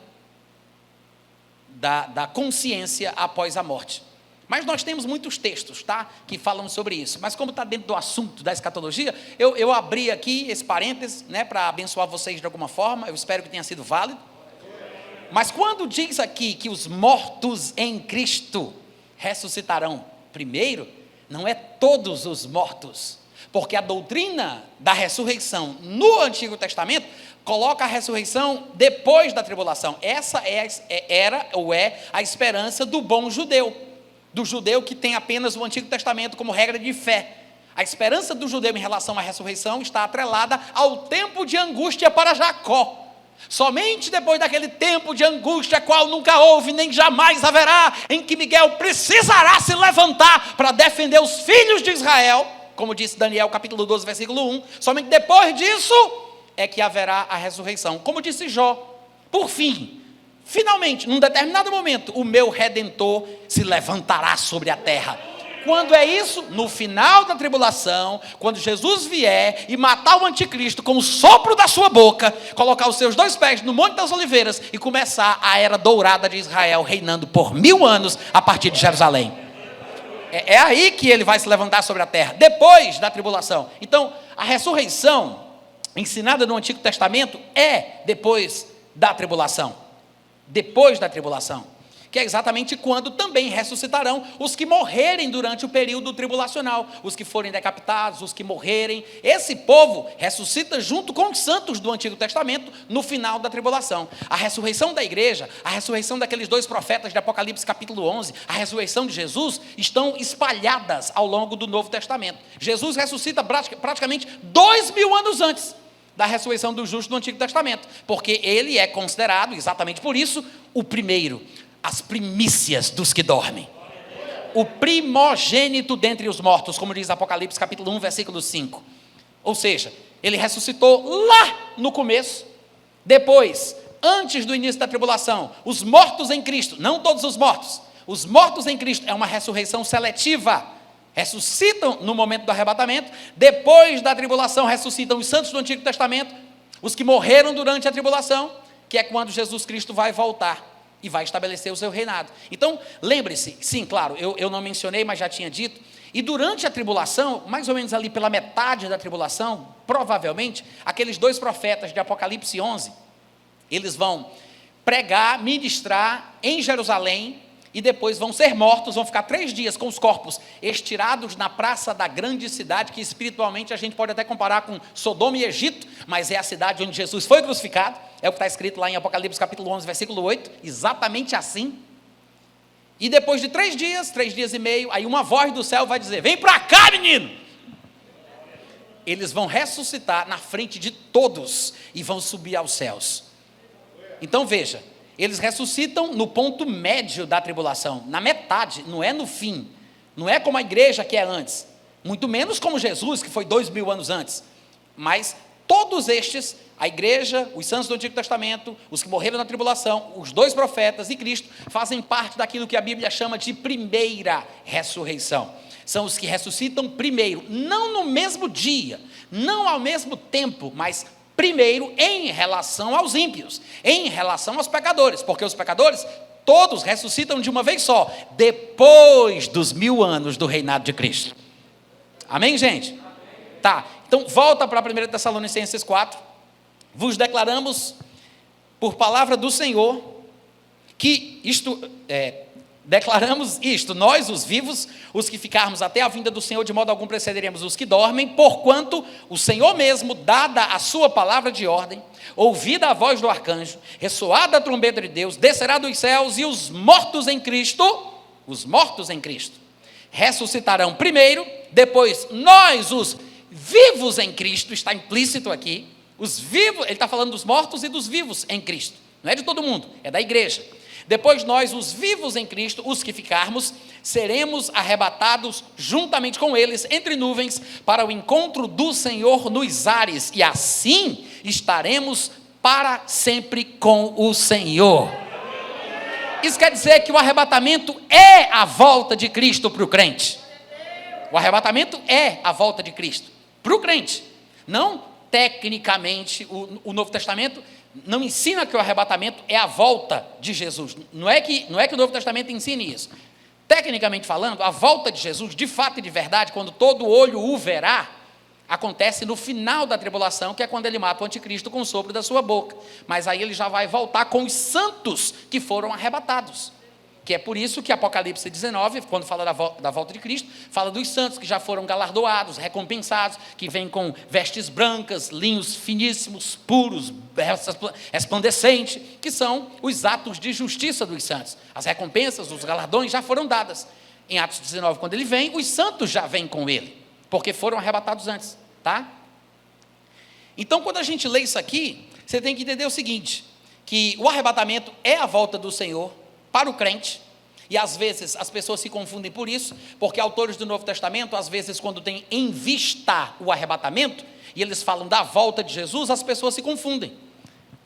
Speaker 1: da consciência após a morte. Mas nós temos muitos textos, tá, que falam sobre isso. Mas como está dentro do assunto da escatologia, eu abri aqui esse parênteses, né, para abençoar vocês de alguma forma. Eu espero que tenha sido válido. Mas quando diz aqui que os mortos em Cristo ressuscitarão primeiro, não é todos os mortos, porque a doutrina da ressurreição no Antigo Testamento coloca a ressurreição depois da tribulação. Essa era ou é a esperança do bom judeu, do judeu que tem apenas o Antigo Testamento como regra de fé. A esperança do judeu em relação à ressurreição está atrelada ao tempo de angústia para Jacó. Somente depois daquele tempo de angústia, qual nunca houve nem jamais haverá, em que Miguel precisará se levantar para defender os filhos de Israel, como disse Daniel capítulo 12, versículo 1, somente depois disso é que haverá a ressurreição. Como disse Jó, por fim, finalmente, num determinado momento, o meu Redentor se levantará sobre a terra. Quando é isso? No final da tribulação, quando Jesus vier e matar o anticristo com o sopro da sua boca, colocar os seus 2 pés no Monte das Oliveiras e começar a era dourada de Israel, reinando por 1000 anos a partir de Jerusalém. É aí que ele vai se levantar sobre a terra, depois da tribulação. Então, a ressurreição ensinada no Antigo Testamento é depois da tribulação. Depois da tribulação. Que é exatamente quando também ressuscitarão os que morrerem durante o período tribulacional, os que forem decapitados, os que morrerem. Esse povo ressuscita junto com os santos do Antigo Testamento no final da tribulação. A ressurreição da igreja, a ressurreição daqueles 2 profetas de Apocalipse capítulo 11, a ressurreição de Jesus, estão espalhadas ao longo do Novo Testamento. Jesus ressuscita praticamente 2000 anos antes da ressurreição do justo do Antigo Testamento, porque ele é considerado, exatamente por isso, o primeiro, as primícias dos que dormem, o primogênito dentre os mortos, como diz Apocalipse capítulo 1, versículo 5, ou seja, ele ressuscitou lá no começo, depois, antes do início da tribulação, os mortos em Cristo, não todos os mortos em Cristo, é uma ressurreição seletiva, ressuscitam no momento do arrebatamento, depois da tribulação ressuscitam os santos do Antigo Testamento, os que morreram durante a tribulação, que é quando Jesus Cristo vai voltar e vai estabelecer o seu reinado. Então, lembre-se, sim, claro, eu não mencionei, mas já tinha dito, e durante a tribulação, mais ou menos ali pela metade da tribulação, provavelmente, aqueles 2 profetas de Apocalipse 11, eles vão pregar, ministrar em Jerusalém, e depois vão ser mortos, vão ficar 3 dias com os corpos estirados na praça da grande cidade, que espiritualmente a gente pode até comparar com Sodoma e Egito, mas é a cidade onde Jesus foi crucificado, é o que está escrito lá em Apocalipse capítulo 11, versículo 8, exatamente assim. E depois de 3 dias e meio, aí uma voz do céu vai dizer: vem para cá, menino! Eles vão ressuscitar na frente de todos e vão subir aos céus. Então veja, eles ressuscitam no ponto médio da tribulação, na metade, não é no fim, não é como a igreja que é antes, muito menos como Jesus, que foi 2000 anos antes, mas todos estes, a igreja, os santos do Antigo Testamento, os que morreram na tribulação, os 2 profetas e Cristo, fazem parte daquilo que a Bíblia chama de primeira ressurreição. São os que ressuscitam primeiro, não no mesmo dia, não ao mesmo tempo, mas primeiro em relação aos ímpios, em relação aos pecadores, porque os pecadores todos ressuscitam de uma vez só, depois dos 1000 anos do reinado de Cristo. Amém, gente? Amém. Tá, então volta para 1 Tessalonicenses 4, vos declaramos por palavra do Senhor, que declaramos isto, nós os vivos, os que ficarmos até a vinda do Senhor, de modo algum precederemos os que dormem, porquanto o Senhor mesmo, dada a sua palavra de ordem, ouvida a voz do arcanjo, ressoada a trombeta de Deus, descerá dos céus, e os mortos em Cristo, ressuscitarão primeiro, depois nós os vivos em Cristo, está implícito aqui, os vivos, ele está falando dos mortos e dos vivos em Cristo, não é de todo mundo, é da igreja. Depois nós, os vivos em Cristo, os que ficarmos, seremos arrebatados juntamente com eles entre nuvens para o encontro do Senhor nos ares, e assim estaremos para sempre com o Senhor. Isso quer dizer que o arrebatamento é a volta de Cristo para o crente. O arrebatamento é a volta de Cristo para o crente. Não tecnicamente, o Novo Testamento não ensina que o arrebatamento é a volta de Jesus. Não é que o Novo Testamento ensine isso. Tecnicamente falando, a volta de Jesus, de fato e de verdade, quando todo olho o verá, acontece no final da tribulação, que é quando ele mata o anticristo com o sopro da sua boca. Mas aí ele já vai voltar com os santos que foram arrebatados. Que é por isso que Apocalipse 19, quando fala da volta de Cristo, fala dos santos que já foram galardoados, recompensados, que vêm com vestes brancas, linhos finíssimos, puros, resplandecentes, que são os atos de justiça dos santos. As recompensas, os galardões já foram dadas. Em Atos 19, quando ele vem, os santos já vêm com ele, porque foram arrebatados antes, tá? Então, quando a gente lê isso aqui, você tem que entender o seguinte, que o arrebatamento é a volta do Senhor para o crente, e às vezes as pessoas se confundem por isso, porque autores do Novo Testamento, às vezes quando tem em vista o arrebatamento, e eles falam da volta de Jesus, as pessoas se confundem,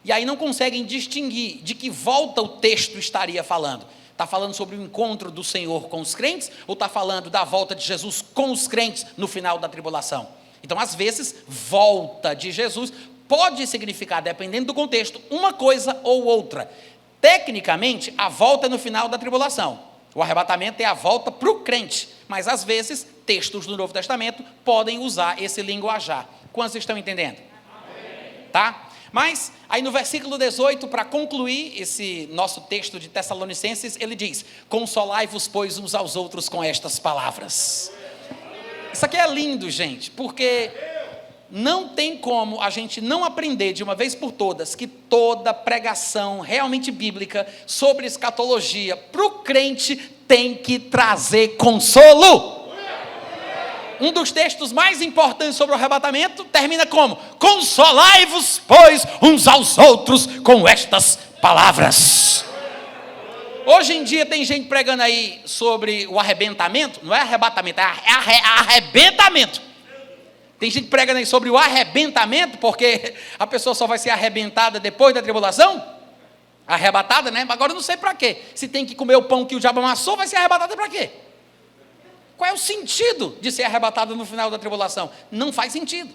Speaker 1: e aí não conseguem distinguir de que volta o texto estaria falando. Está falando sobre o encontro do Senhor com os crentes, ou está falando da volta de Jesus com os crentes no final da tribulação? Então, às vezes, volta de Jesus pode significar, dependendo do contexto, uma coisa ou outra. Tecnicamente, a volta é no final da tribulação. O arrebatamento é a volta para o crente. Mas, às vezes, textos do Novo Testamento podem usar esse linguajar. Quantos estão entendendo? Amém. Tá? Mas, aí no versículo 18, para concluir esse nosso texto de Tessalonicenses, ele diz: consolai-vos, pois, uns aos outros com estas palavras. Isso aqui é lindo, gente, porque não tem como a gente não aprender de uma vez por todas que toda pregação realmente bíblica sobre escatologia para o crente tem que trazer consolo. Um dos textos mais importantes sobre o arrebatamento termina como: consolai-vos, pois, uns aos outros com estas palavras. Hoje em dia tem gente pregando aí sobre o arrebentamento. Não é arrebatamento, é arrebentamento. Tem gente pregando aí sobre o arrebentamento, porque a pessoa só vai ser arrebentada depois da tribulação. Arrebatada, né? Agora eu não sei para quê. Se tem que comer o pão que o diabo amassou, vai ser arrebatada para quê? Qual é o sentido de ser arrebatado no final da tribulação? Não faz sentido.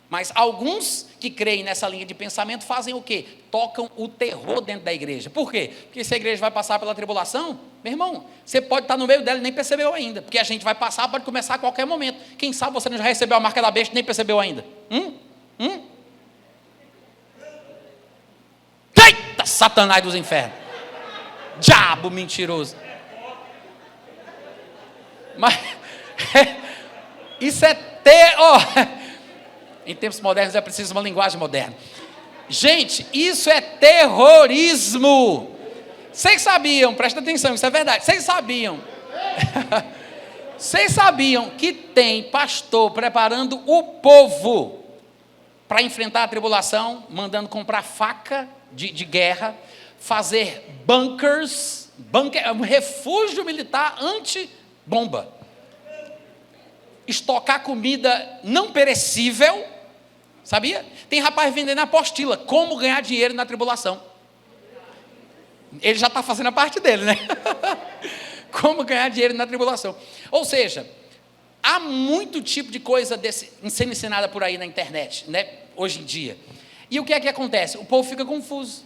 Speaker 1: Mas alguns que creem nessa linha de pensamento fazem o quê? Tocam o terror dentro da igreja. Por quê? Porque se a igreja vai passar pela tribulação, meu irmão, você pode estar no meio dela e nem percebeu ainda. Porque a gente vai passar, pode começar a qualquer momento. Quem sabe você não já recebeu a marca da besta e nem percebeu ainda. Eita, Satanás dos infernos. Diabo mentiroso. Mas isso é em tempos modernos é preciso uma linguagem moderna. Gente, isso é terrorismo. Vocês sabiam, presta atenção, isso é verdade. Vocês sabiam que tem pastor preparando o povo para enfrentar a tribulação, mandando comprar faca de guerra, fazer bunkers, um refúgio militar anti-bomba, estocar comida não perecível, sabia? Tem rapaz vendendo apostila, como ganhar dinheiro na tribulação. Ele já está fazendo a parte dele, né? Como ganhar dinheiro na tribulação. Ou seja, há muito tipo de coisa sendo ensinada por aí na internet, né? Hoje em dia. E o que é que acontece? O povo fica confuso,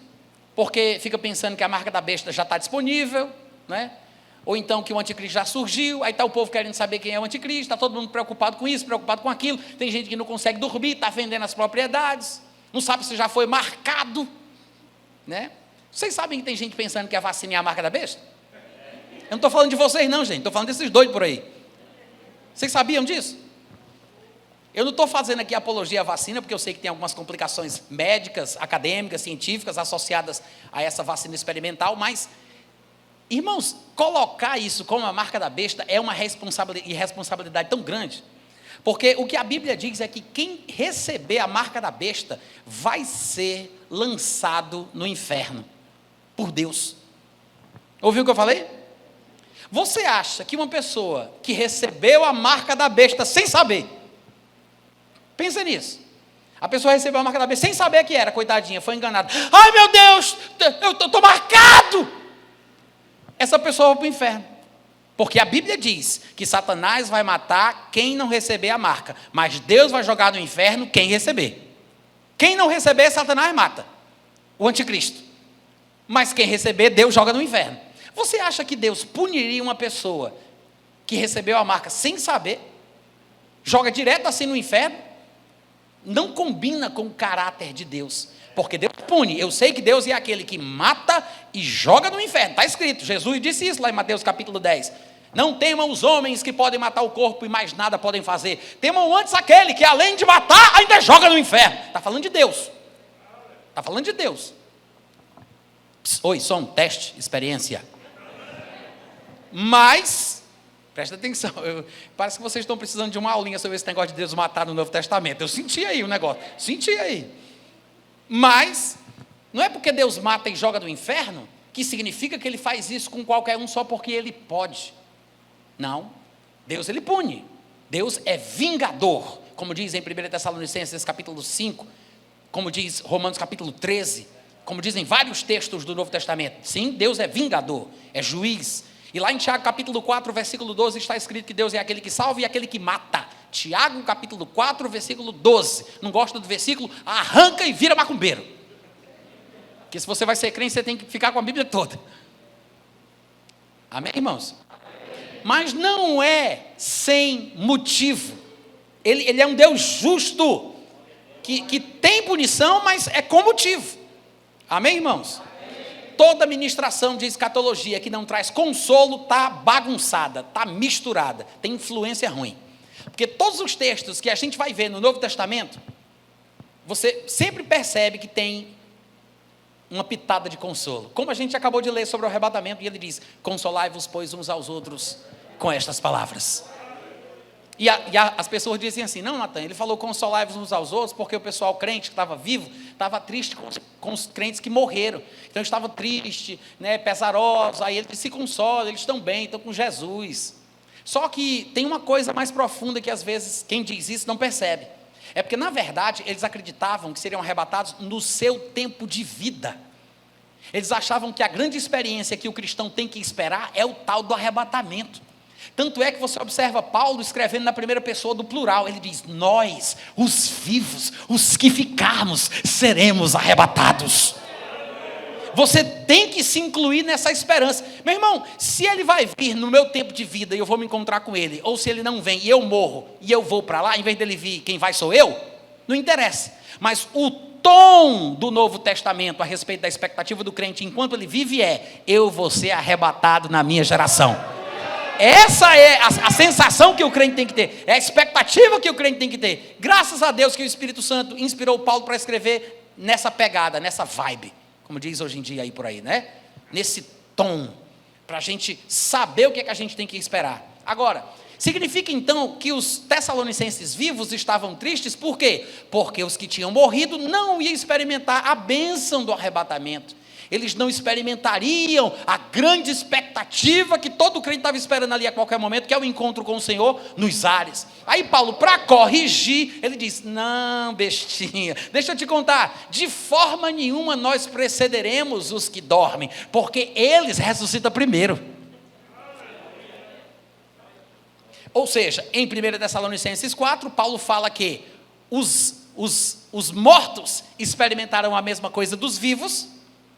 Speaker 1: porque fica pensando que a marca da besta já está disponível, né? Ou então que o anticristo já surgiu, aí está o povo querendo saber quem é o anticristo, está todo mundo preocupado com isso, preocupado com aquilo, tem gente que não consegue dormir, está vendendo as propriedades, não sabe se já foi marcado, né? Vocês sabem que tem gente pensando que a vacina é a marca da besta? Eu não estou falando de vocês não, gente, estou falando desses doidos por aí. Vocês sabiam disso? Eu não estou fazendo aqui apologia à vacina, porque eu sei que tem algumas complicações médicas, acadêmicas, científicas associadas a essa vacina experimental, mas, irmãos, colocar isso como a marca da besta é uma irresponsabilidade tão grande, porque o que a Bíblia diz é que quem receber a marca da besta vai ser lançado no inferno, por Deus. Ouviu o que eu falei? Você acha que uma pessoa que recebeu a marca da besta sem saber, pensa nisso, a pessoa recebeu a marca da besta sem saber que era, coitadinha, foi enganada. Ai meu Deus, eu estou marcado. Essa pessoa vai para o inferno. Porque a Bíblia diz que Satanás vai matar quem não receber a marca, mas Deus vai jogar no inferno quem receber. Quem não receber, Satanás mata, o anticristo. Mas quem receber, Deus joga no inferno. Você acha que Deus puniria uma pessoa que recebeu a marca sem saber? Joga direto assim no inferno? Não combina com o caráter de Deus. Porque Deus pune. Eu sei que Deus é aquele que mata e joga no inferno. Está escrito, Jesus disse isso lá em Mateus capítulo 10. Não temam os homens que podem matar o corpo e mais nada podem fazer. Temam antes aquele que além de matar, ainda joga no inferno. Está falando de Deus. Está falando de Deus. Oi, só um teste, experiência. Mas, presta atenção, parece que vocês estão precisando de uma aulinha sobre esse negócio de Deus matar no Novo Testamento. Eu senti aí o negócio, senti aí. Mas, não é porque Deus mata e joga no inferno, que significa que Ele faz isso com qualquer um só porque Ele pode. Não, Deus Ele pune. Deus é vingador, como diz em 1 Tessalonicenses capítulo 5, como diz Romanos capítulo 13, como dizem vários textos do Novo Testamento. Sim, Deus é vingador, é juiz. E lá em Tiago capítulo 4, versículo 12, está escrito que Deus é aquele que salva e aquele que mata. Tiago capítulo 4, versículo 12. Não gosta do versículo? Arranca e vira macumbeiro. Porque se você vai ser crente, você tem que ficar com a Bíblia toda. Amém, irmãos? Mas não é sem motivo. Ele é um Deus justo, que tem punição, mas é com motivo. Amém, irmãos? Toda ministração de escatologia que não traz consolo está bagunçada, está misturada, tem influência ruim. Porque todos os textos que a gente vai ver no Novo Testamento, você sempre percebe que tem uma pitada de consolo. Como a gente acabou de ler sobre o arrebatamento, e ele diz, consolai-vos, pois, uns aos outros com estas palavras. E as pessoas dizem assim, não, Natan, ele falou consolai-vos uns aos outros, porque o pessoal crente que estava vivo, estava triste com os crentes que morreram. Então, estavam tristes, né, pesarosos, aí eles se consolam, eles estão bem, estão com Jesus. Só que tem uma coisa mais profunda que às vezes quem diz isso não percebe. É porque, na verdade, eles acreditavam que seriam arrebatados no seu tempo de vida. Eles achavam que a grande experiência que o cristão tem que esperar é o tal do arrebatamento. Tanto é que você observa Paulo escrevendo na primeira pessoa do plural. Ele diz, nós, os vivos, os que ficarmos, seremos arrebatados. Você tem que se incluir nessa esperança. Meu irmão, se ele vai vir no meu tempo de vida e eu vou me encontrar com ele, ou se ele não vem e eu morro e eu vou para lá, em vez dele vir, quem vai sou eu, não interessa. Mas o tom do Novo Testamento a respeito da expectativa do crente enquanto ele vive é, eu vou ser arrebatado na minha geração. Essa é a sensação que o crente tem que ter, é a expectativa que o crente tem que ter. Graças a Deus que o Espírito Santo inspirou Paulo para escrever nessa pegada, nessa vibe, como diz hoje em dia aí por aí, né? Nesse tom, para a gente saber o que é que a gente tem que esperar. Agora, significa então que os tessalonicenses vivos estavam tristes, por quê? Porque os que tinham morrido não iam experimentar a bênção do arrebatamento. Eles não experimentariam a grande expectativa que todo crente estava esperando ali a qualquer momento, que é o encontro com o Senhor nos ares. Aí Paulo, para corrigir, ele diz, não, bestinha, deixa eu te contar, de forma nenhuma nós precederemos os que dormem, porque eles ressuscitam primeiro. Ou seja, em 1 Tessalonicenses 4, Paulo fala que os mortos experimentaram a mesma coisa dos vivos,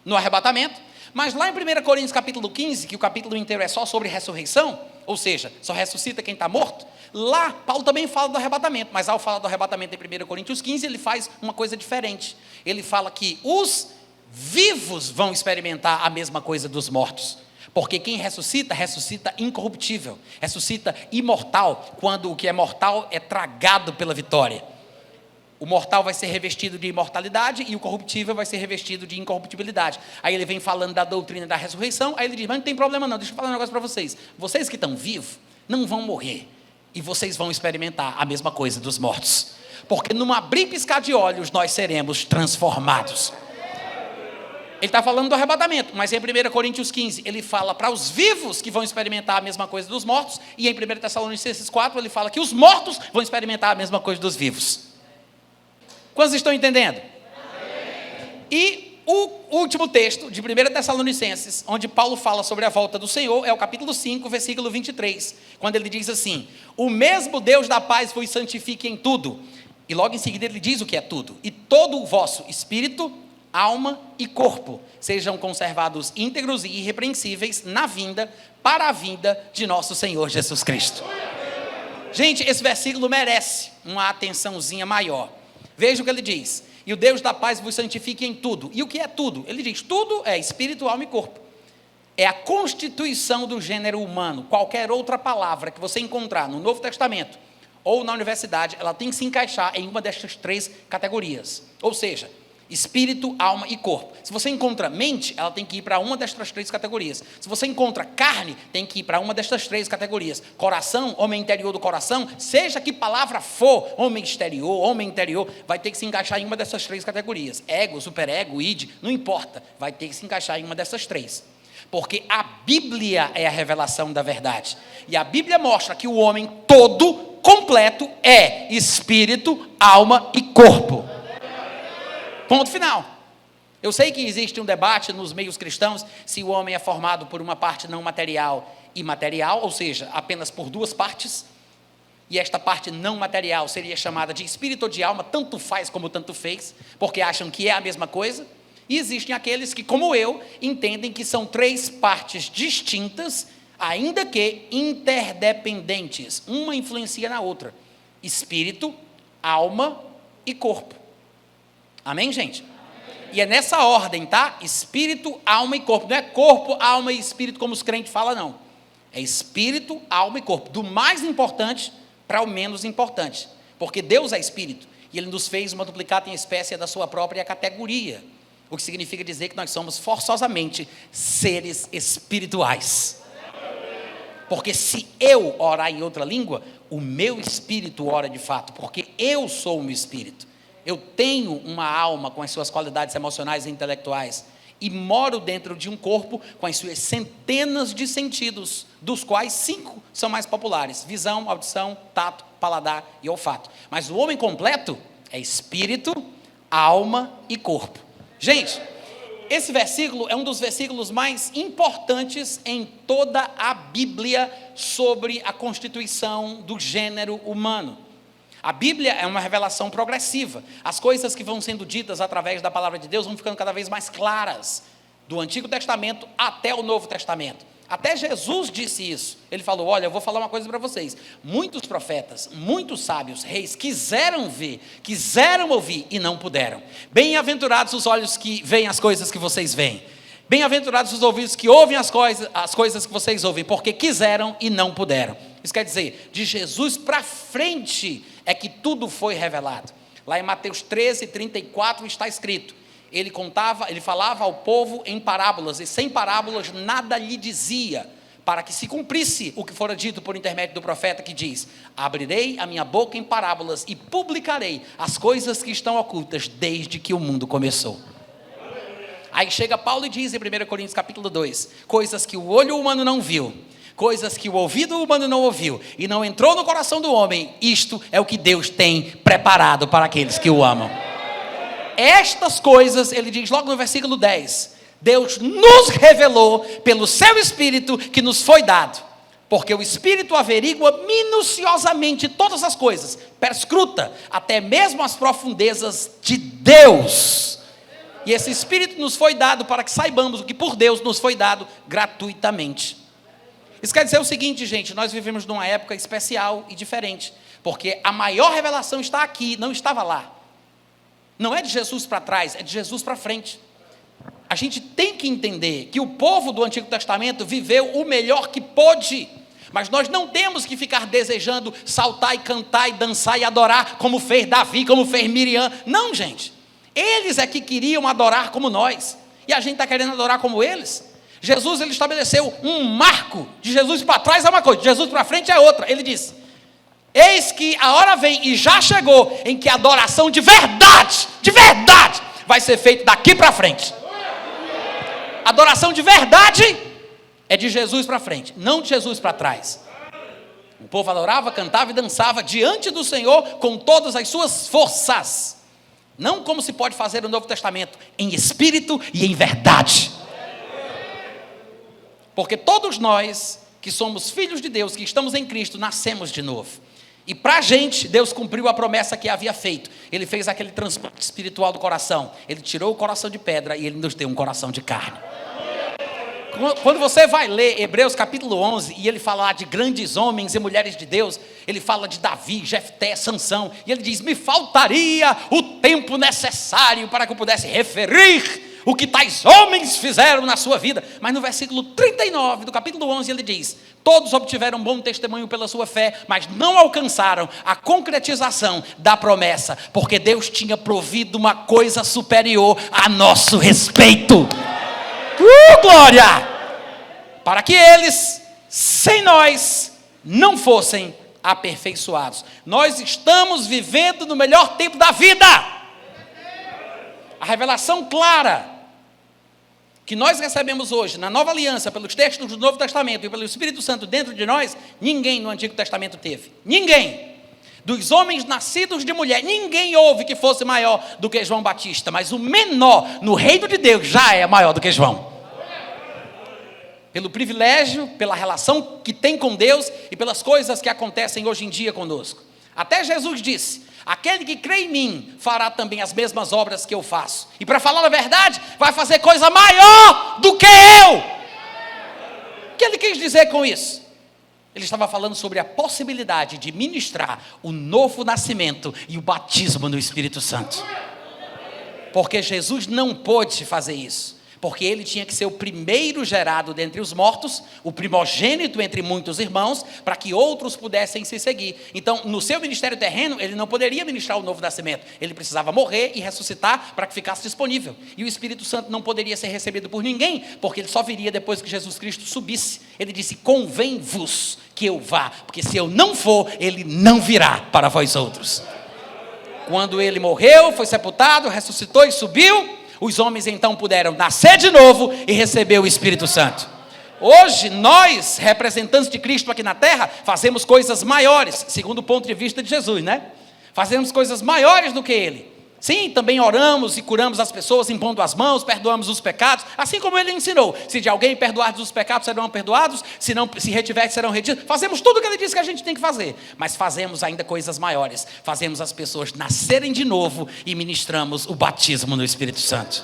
Speaker 1: no arrebatamento, mas lá em 1 Coríntios capítulo 15, que o capítulo inteiro é só sobre ressurreição, ou seja, só ressuscita quem está morto, lá Paulo também fala do arrebatamento, mas ao falar do arrebatamento em 1 Coríntios 15, ele faz uma coisa diferente, ele fala que os vivos vão experimentar a mesma coisa dos mortos, porque quem ressuscita, ressuscita incorruptível, ressuscita imortal, quando o que é mortal é tragado pela vitória. O mortal vai ser revestido de imortalidade e o corruptível vai ser revestido de incorruptibilidade. Aí ele vem falando da doutrina da ressurreição, aí ele diz, mas não tem problema não, deixa eu falar um negócio para vocês. Vocês que estão vivos não vão morrer e vocês vão experimentar a mesma coisa dos mortos. Porque num abrir e piscar de olhos nós seremos transformados. Ele está falando do arrebatamento, mas em 1 Coríntios 15, ele fala para os vivos que vão experimentar a mesma coisa dos mortos, e em 1 Tessalonicenses 4, ele fala que os mortos vão experimentar a mesma coisa dos vivos. Quantos estão entendendo? E o último texto de 1 Tessalonicenses, onde Paulo fala sobre a volta do Senhor, é o capítulo 5, versículo 23, quando ele diz assim: o mesmo Deus da paz vos santifique em tudo. E logo em seguida ele diz o que é tudo: e todo o vosso espírito, alma e corpo sejam conservados íntegros e irrepreensíveis na vinda, para a vinda de nosso Senhor Jesus Cristo. Gente, esse versículo merece uma atençãozinha maior. Veja o que ele diz: e o Deus da paz vos santifique em tudo. E o que é tudo? Ele diz: tudo é espírito, alma e corpo. É a constituição do gênero humano. Qualquer outra palavra que você encontrar no Novo Testamento ou na universidade, ela tem que se encaixar em uma destas três categorias. Ou seja, espírito, alma e corpo. Se você encontra mente, ela tem que ir para uma destas três categorias. Se você encontra carne, tem que ir para uma destas três categorias. Coração, homem interior do coração, seja que palavra for, homem exterior, homem interior, vai ter que se encaixar em uma dessas três categorias. Ego, superego, id, não importa, vai ter que se encaixar em uma dessas três. Porque a Bíblia é a revelação da verdade. E a Bíblia mostra que o homem todo, completo, é espírito, alma e corpo. Ponto final. Eu sei que existe um debate nos meios cristãos se o homem é formado por uma parte não material e material, ou seja, apenas por duas partes, e esta parte não material seria chamada de espírito ou de alma, tanto faz como tanto fez, porque acham que é a mesma coisa. E existem aqueles que, como eu, entendem que são três partes distintas, ainda que interdependentes, uma influencia na outra: espírito, alma e corpo. Amém, gente? Amém. E é nessa ordem, tá? Espírito, alma e corpo. Não é corpo, alma e espírito como os crentes falam, não. É espírito, alma e corpo. Do mais importante para o menos importante. Porque Deus é espírito. E Ele nos fez uma duplicata em espécie da sua própria categoria. O que significa dizer que nós somos forçosamente seres espirituais. Porque se eu orar em outra língua, o meu espírito ora de fato. Porque eu sou o meu espírito. Eu tenho uma alma com as suas qualidades emocionais e intelectuais e moro dentro de um corpo com as suas centenas de sentidos, dos quais 5 são mais populares: visão, audição, tato, paladar e olfato. Mas o homem completo é espírito, alma e corpo. Gente, esse versículo é um dos versículos mais importantes em toda a Bíblia sobre a constituição do gênero humano. A Bíblia é uma revelação progressiva. As coisas que vão sendo ditas através da palavra de Deus vão ficando cada vez mais claras, do Antigo Testamento até o Novo Testamento. Até Jesus disse isso. Ele falou: olha, eu vou falar uma coisa para vocês. Muitos profetas, muitos sábios, reis, quiseram ver, quiseram ouvir e não puderam. Bem-aventurados os olhos que veem as coisas que vocês veem. Bem-aventurados os ouvidos que ouvem as coisas que vocês ouvem, porque quiseram e não puderam. Isso quer dizer, de Jesus para frente é que tudo foi revelado. Lá em Mateus 13, 34 está escrito: ele falava ao povo em parábolas, e sem parábolas nada lhe dizia, para que se cumprisse o que fora dito por intermédio do profeta, que diz: abrirei a minha boca em parábolas e publicarei as coisas que estão ocultas desde que o mundo começou. Aí chega Paulo e diz em 1 Coríntios capítulo 2, coisas que o olho humano não viu, coisas que o ouvido humano não ouviu, e não entrou no coração do homem, isto é o que Deus tem preparado para aqueles que o amam. Estas coisas, ele diz logo no versículo 10, Deus nos revelou pelo seu Espírito que nos foi dado, porque o Espírito averigua minuciosamente todas as coisas, perscruta até mesmo as profundezas de Deus. E esse Espírito nos foi dado para que saibamos o que por Deus nos foi dado gratuitamente. Isso quer dizer o seguinte, gente: nós vivemos numa época especial e diferente, porque a maior revelação está aqui, não estava lá. Não é de Jesus para trás, é de Jesus para frente. A gente tem que entender que o povo do Antigo Testamento viveu o melhor que pôde, mas nós não temos que ficar desejando saltar e cantar e dançar e adorar como fez Davi, como fez Miriam. Não, gente. Eles é que queriam adorar como nós, e a gente está querendo adorar como eles. Jesus, ele estabeleceu um marco. De Jesus para trás é uma coisa, de Jesus para frente é outra. Ele disse: eis que a hora vem, e já chegou, em que a adoração de verdade, vai ser feita daqui para frente. Adoração de verdade é de Jesus para frente, não de Jesus para trás. O povo adorava, cantava e dançava diante do Senhor com todas as suas forças. Não como se pode fazer no Novo Testamento, em espírito e em verdade. Porque todos nós que somos filhos de Deus, que estamos em Cristo, nascemos de novo. E para a gente, Deus cumpriu a promessa que havia feito. Ele fez aquele transplante espiritual do coração. Ele tirou o coração de pedra e Ele nos deu um coração de carne. Quando você vai ler Hebreus capítulo 11, e ele fala de grandes homens e mulheres de Deus, ele fala de Davi, Jefté, Sansão, e ele diz, me faltaria o tempo necessário para que eu pudesse referir o que tais homens fizeram na sua vida. Mas no versículo 39 do capítulo 11 ele diz, todos obtiveram bom testemunho pela sua fé, mas não alcançaram a concretização da promessa, porque Deus tinha provido uma coisa superior a nosso respeito. Glória! Para que eles, sem nós, não fossem aperfeiçoados. Nós estamos vivendo no melhor tempo da vida. A revelação clara que nós recebemos hoje, na Nova Aliança, pelos textos do Novo Testamento e pelo Espírito Santo dentro de nós, ninguém no Antigo Testamento teve. Ninguém. Dos homens nascidos de mulher, ninguém houve que fosse maior do que João Batista, mas o menor no reino de Deus já é maior do que João. Pelo privilégio, pela relação que tem com Deus e pelas coisas que acontecem hoje em dia conosco. Até Jesus disse, aquele que crê em mim fará também as mesmas obras que eu faço. E para falar a verdade, vai fazer coisa maior do que eu. O que ele quis dizer com isso? Ele estava falando sobre a possibilidade de ministrar o novo nascimento e o batismo no Espírito Santo. Porque Jesus não pôde fazer isso. Porque ele tinha que ser o primeiro gerado dentre os mortos, o primogênito entre muitos irmãos, para que outros pudessem se seguir. Então, no seu ministério terreno, ele não poderia ministrar o novo nascimento. Ele precisava morrer e ressuscitar para que ficasse disponível. E o Espírito Santo não poderia ser recebido por ninguém, porque ele só viria depois que Jesus Cristo subisse. Ele disse, convém-vos que eu vá, porque se eu não for, ele não virá para vós outros. Quando ele morreu, foi sepultado, ressuscitou e subiu, os homens então puderam nascer de novo e receber o Espírito Santo. Hoje, nós, representantes de Cristo aqui na terra, fazemos coisas maiores, segundo o ponto de vista de Jesus, né? Fazemos coisas maiores do que Ele. Sim, também oramos e curamos as pessoas, impondo as mãos, perdoamos os pecados, assim como Ele ensinou. Se de alguém perdoardes os pecados, serão perdoados, se retiverdes, serão retidos. Fazemos tudo o que Ele disse que a gente tem que fazer, mas fazemos ainda coisas maiores. Fazemos as pessoas nascerem de novo e ministramos o batismo no Espírito Santo.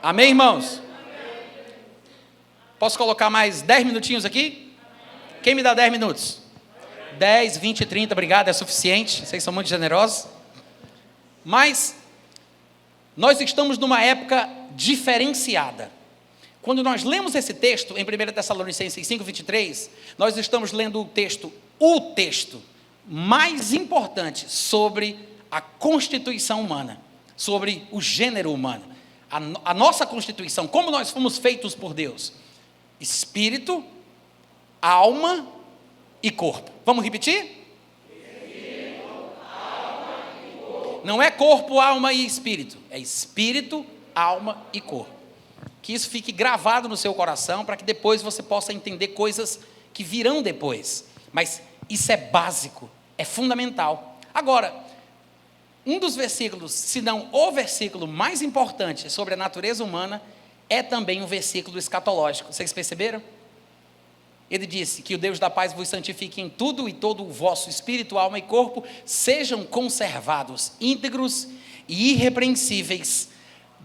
Speaker 1: Amém, irmãos? Posso colocar mais 10 minutinhos aqui? Quem me dá 10 minutos? 10, 20, 30, obrigado, é suficiente, vocês são muito generosos. Mas nós estamos numa época diferenciada. Quando nós lemos esse texto, em 1 Tessalonicenses 5, 23, nós estamos lendo o texto mais importante sobre a constituição humana, sobre o gênero humano, a nossa constituição, como nós fomos feitos por Deus: espírito, alma e corpo. Vamos repetir? Espírito, alma e corpo. Não é corpo, alma e espírito. É espírito, alma e corpo. Que isso fique gravado no seu coração, para que depois você possa entender coisas que virão depois. Mas isso é básico, é fundamental. Agora, um dos versículos, se não o versículo mais importante sobre a natureza humana, é também um versículo escatológico. Vocês perceberam? Ele disse que o Deus da paz vos santifique em tudo, e todo o vosso espírito, alma e corpo sejam conservados íntegros e irrepreensíveis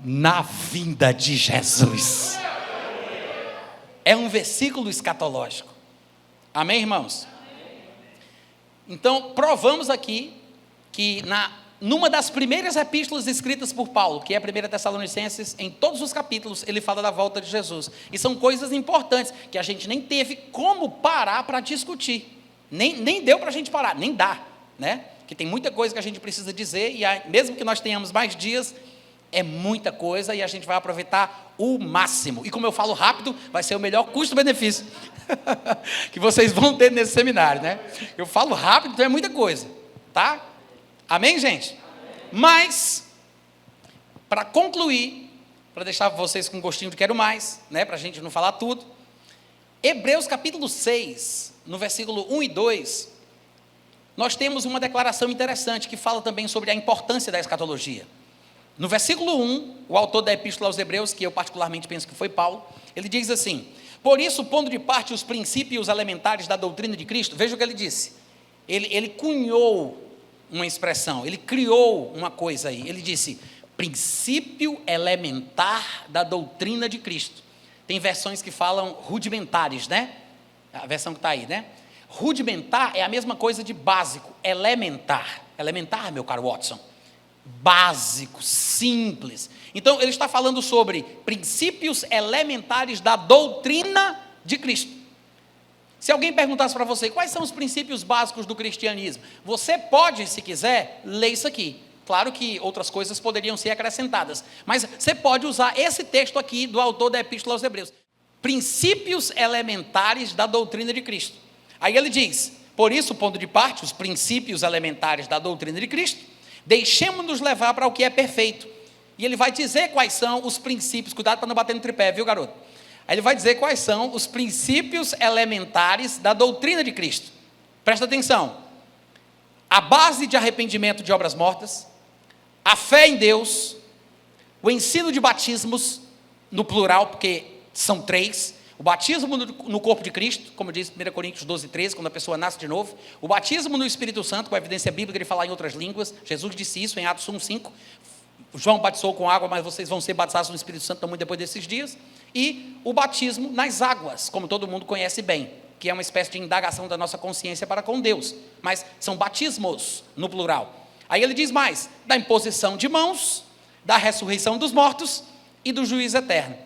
Speaker 1: na vinda de Jesus. É um versículo escatológico. Amém, irmãos? Então, provamos aqui que numa das primeiras epístolas escritas por Paulo, que é a 1 Tessalonicenses, em todos os capítulos, ele fala da volta de Jesus. E são coisas importantes, que a gente nem teve como parar para discutir. Nem deu para a gente parar, nem dá, né? Que tem muita coisa que a gente precisa dizer, e mesmo que nós tenhamos mais dias, é muita coisa, e a gente vai aproveitar o máximo. E como eu falo rápido, vai ser o melhor custo-benefício que vocês vão ter nesse seminário, né? Eu falo rápido, então é muita coisa, tá? Amém, gente? Amém. Mas, para concluir, para deixar vocês com gostinho de quero mais, né, para a gente não falar tudo. Hebreus capítulo 6, no versículo 1 e 2, nós temos uma declaração interessante que fala também sobre a importância da escatologia. No versículo 1, o autor da Epístola aos Hebreus, que eu particularmente penso que foi Paulo, ele diz assim: por isso, pondo de parte os princípios elementares da doutrina de Cristo, veja o que ele disse, ele cunhou uma expressão, ele criou uma coisa aí, ele disse, princípio elementar da doutrina de Cristo. Tem versões que falam rudimentares, né? A versão que está aí, né? Rudimentar é a mesma coisa de básico, elementar. Elementar, meu caro Watson. Básico, simples. Então, ele está falando sobre princípios elementares da doutrina de Cristo. Se alguém perguntasse para você, quais são os princípios básicos do cristianismo? Você pode, se quiser, ler isso aqui. Claro que outras coisas poderiam ser acrescentadas, mas você pode usar esse texto aqui do autor da Epístola aos Hebreus. Princípios elementares da doutrina de Cristo. Aí ele diz, por isso, pondo de parte os princípios elementares da doutrina de Cristo, deixemos-nos levar para o que é perfeito. E ele vai dizer quais são os princípios, cuidado para não bater no tripé, viu, garoto? Aí ele vai dizer quais são os princípios elementares da doutrina de Cristo. Presta atenção. A base de arrependimento de obras mortas, a fé em Deus, o ensino de batismos, no plural, porque são 3, o batismo no corpo de Cristo, como diz 1 Coríntios 12, 13, quando a pessoa nasce de novo, o batismo no Espírito Santo, com a evidência bíblica de falar em outras línguas, Jesus disse isso em Atos 1, 5, João batizou com água, mas vocês vão ser batizados no Espírito Santo muito depois desses dias, e o batismo nas águas, como todo mundo conhece bem, que é uma espécie de indagação da nossa consciência para com Deus, mas são batismos no plural. Aí ele diz mais, da imposição de mãos, da ressurreição dos mortos e do juízo eterno.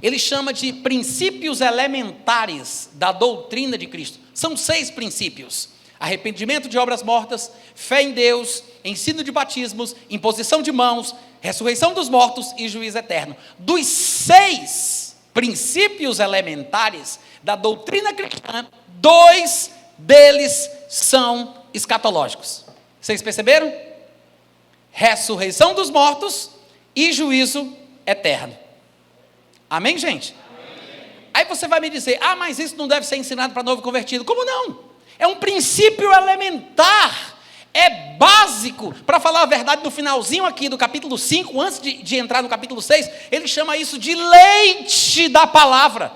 Speaker 1: Ele chama de princípios elementares da doutrina de Cristo. São 6 princípios: arrependimento de obras mortas, fé em Deus, ensino de batismos, imposição de mãos, ressurreição dos mortos e juízo eterno. Dos 6 princípios elementares da doutrina cristã, 2 deles são escatológicos. Vocês perceberam? Ressurreição dos mortos e juízo eterno. Amém, gente? Amém. Aí você vai me dizer, mas isso não deve ser ensinado para novo convertido. Como não? É um princípio elementar, é básico. Para falar a verdade, no finalzinho aqui do capítulo 5, antes de entrar no capítulo 6, ele chama isso de leite da palavra.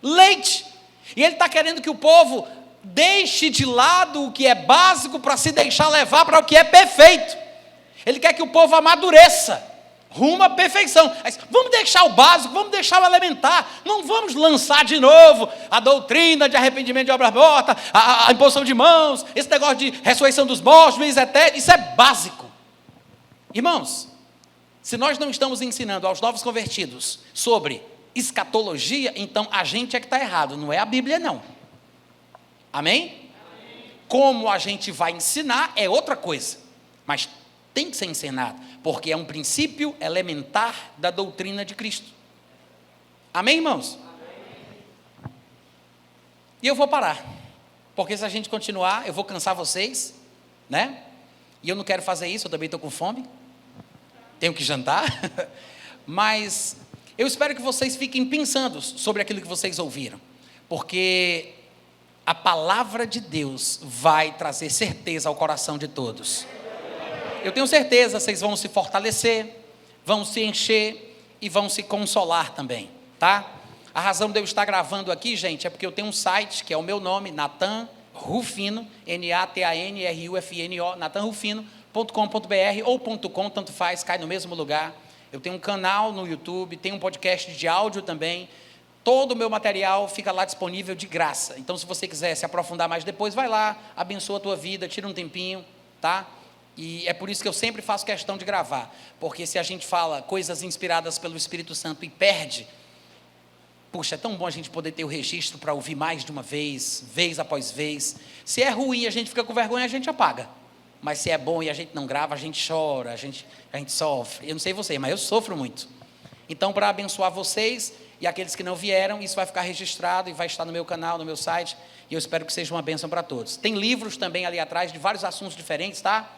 Speaker 1: Leite. E ele está querendo que o povo deixe de lado o que é básico para se deixar levar para o que é perfeito. Ele quer que o povo amadureça rumo à perfeição. Mas vamos deixar o básico, vamos deixar o elementar, não vamos lançar de novo a doutrina de arrependimento de obras mortas, a imposição de mãos, esse negócio de ressurreição dos mortos, juízo eterno. Isso é básico. Irmãos, se nós não estamos ensinando aos novos convertidos sobre escatologia, então a gente é que está errado, não é a Bíblia não. Amém? Como a gente vai ensinar é outra coisa, mas tem que ser ensinado, porque é um princípio elementar da doutrina de Cristo. Amém, irmãos? Amém. E eu vou parar, porque se a gente continuar, eu vou cansar vocês, né? E eu não quero fazer isso, eu também estou com fome, tenho que jantar, mas eu espero que vocês fiquem pensando sobre aquilo que vocês ouviram, porque a palavra de Deus vai trazer certeza ao coração de todos. Eu tenho certeza, vocês vão se fortalecer, vão se encher e vão se consolar também, tá? A razão de eu estar gravando aqui, gente, é porque eu tenho um site, que é o meu nome, Nathan Rufino, NATANRUFNO, nathanrufino.com.br ou .com, tanto faz, cai no mesmo lugar. Eu tenho um canal no YouTube, tenho um podcast de áudio também. Todo o meu material fica lá disponível de graça. Então, se você quiser se aprofundar mais depois, vai lá, abençoa a tua vida, tira um tempinho, tá? E é por isso que eu sempre faço questão de gravar. Porque se a gente fala coisas inspiradas pelo Espírito Santo e perde, puxa, é tão bom a gente poder ter o registro para ouvir mais de uma vez, vez após vez. Se é ruim, a gente fica com vergonha, a gente apaga. Mas se é bom e a gente não grava, a gente chora, a gente sofre. Eu não sei você, mas eu sofro muito. Então, para abençoar vocês e aqueles que não vieram, isso vai ficar registrado e vai estar no meu canal, no meu site, e eu espero que seja uma bênção para todos. Tem livros também ali atrás de vários assuntos diferentes, tá?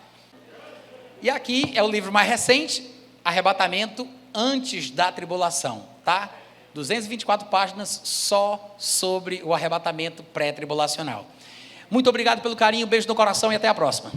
Speaker 1: E aqui é o livro mais recente, Arrebatamento antes da tribulação, tá? 224 páginas só sobre o arrebatamento pré-tribulacional. Muito obrigado pelo carinho, beijo no coração e até a próxima.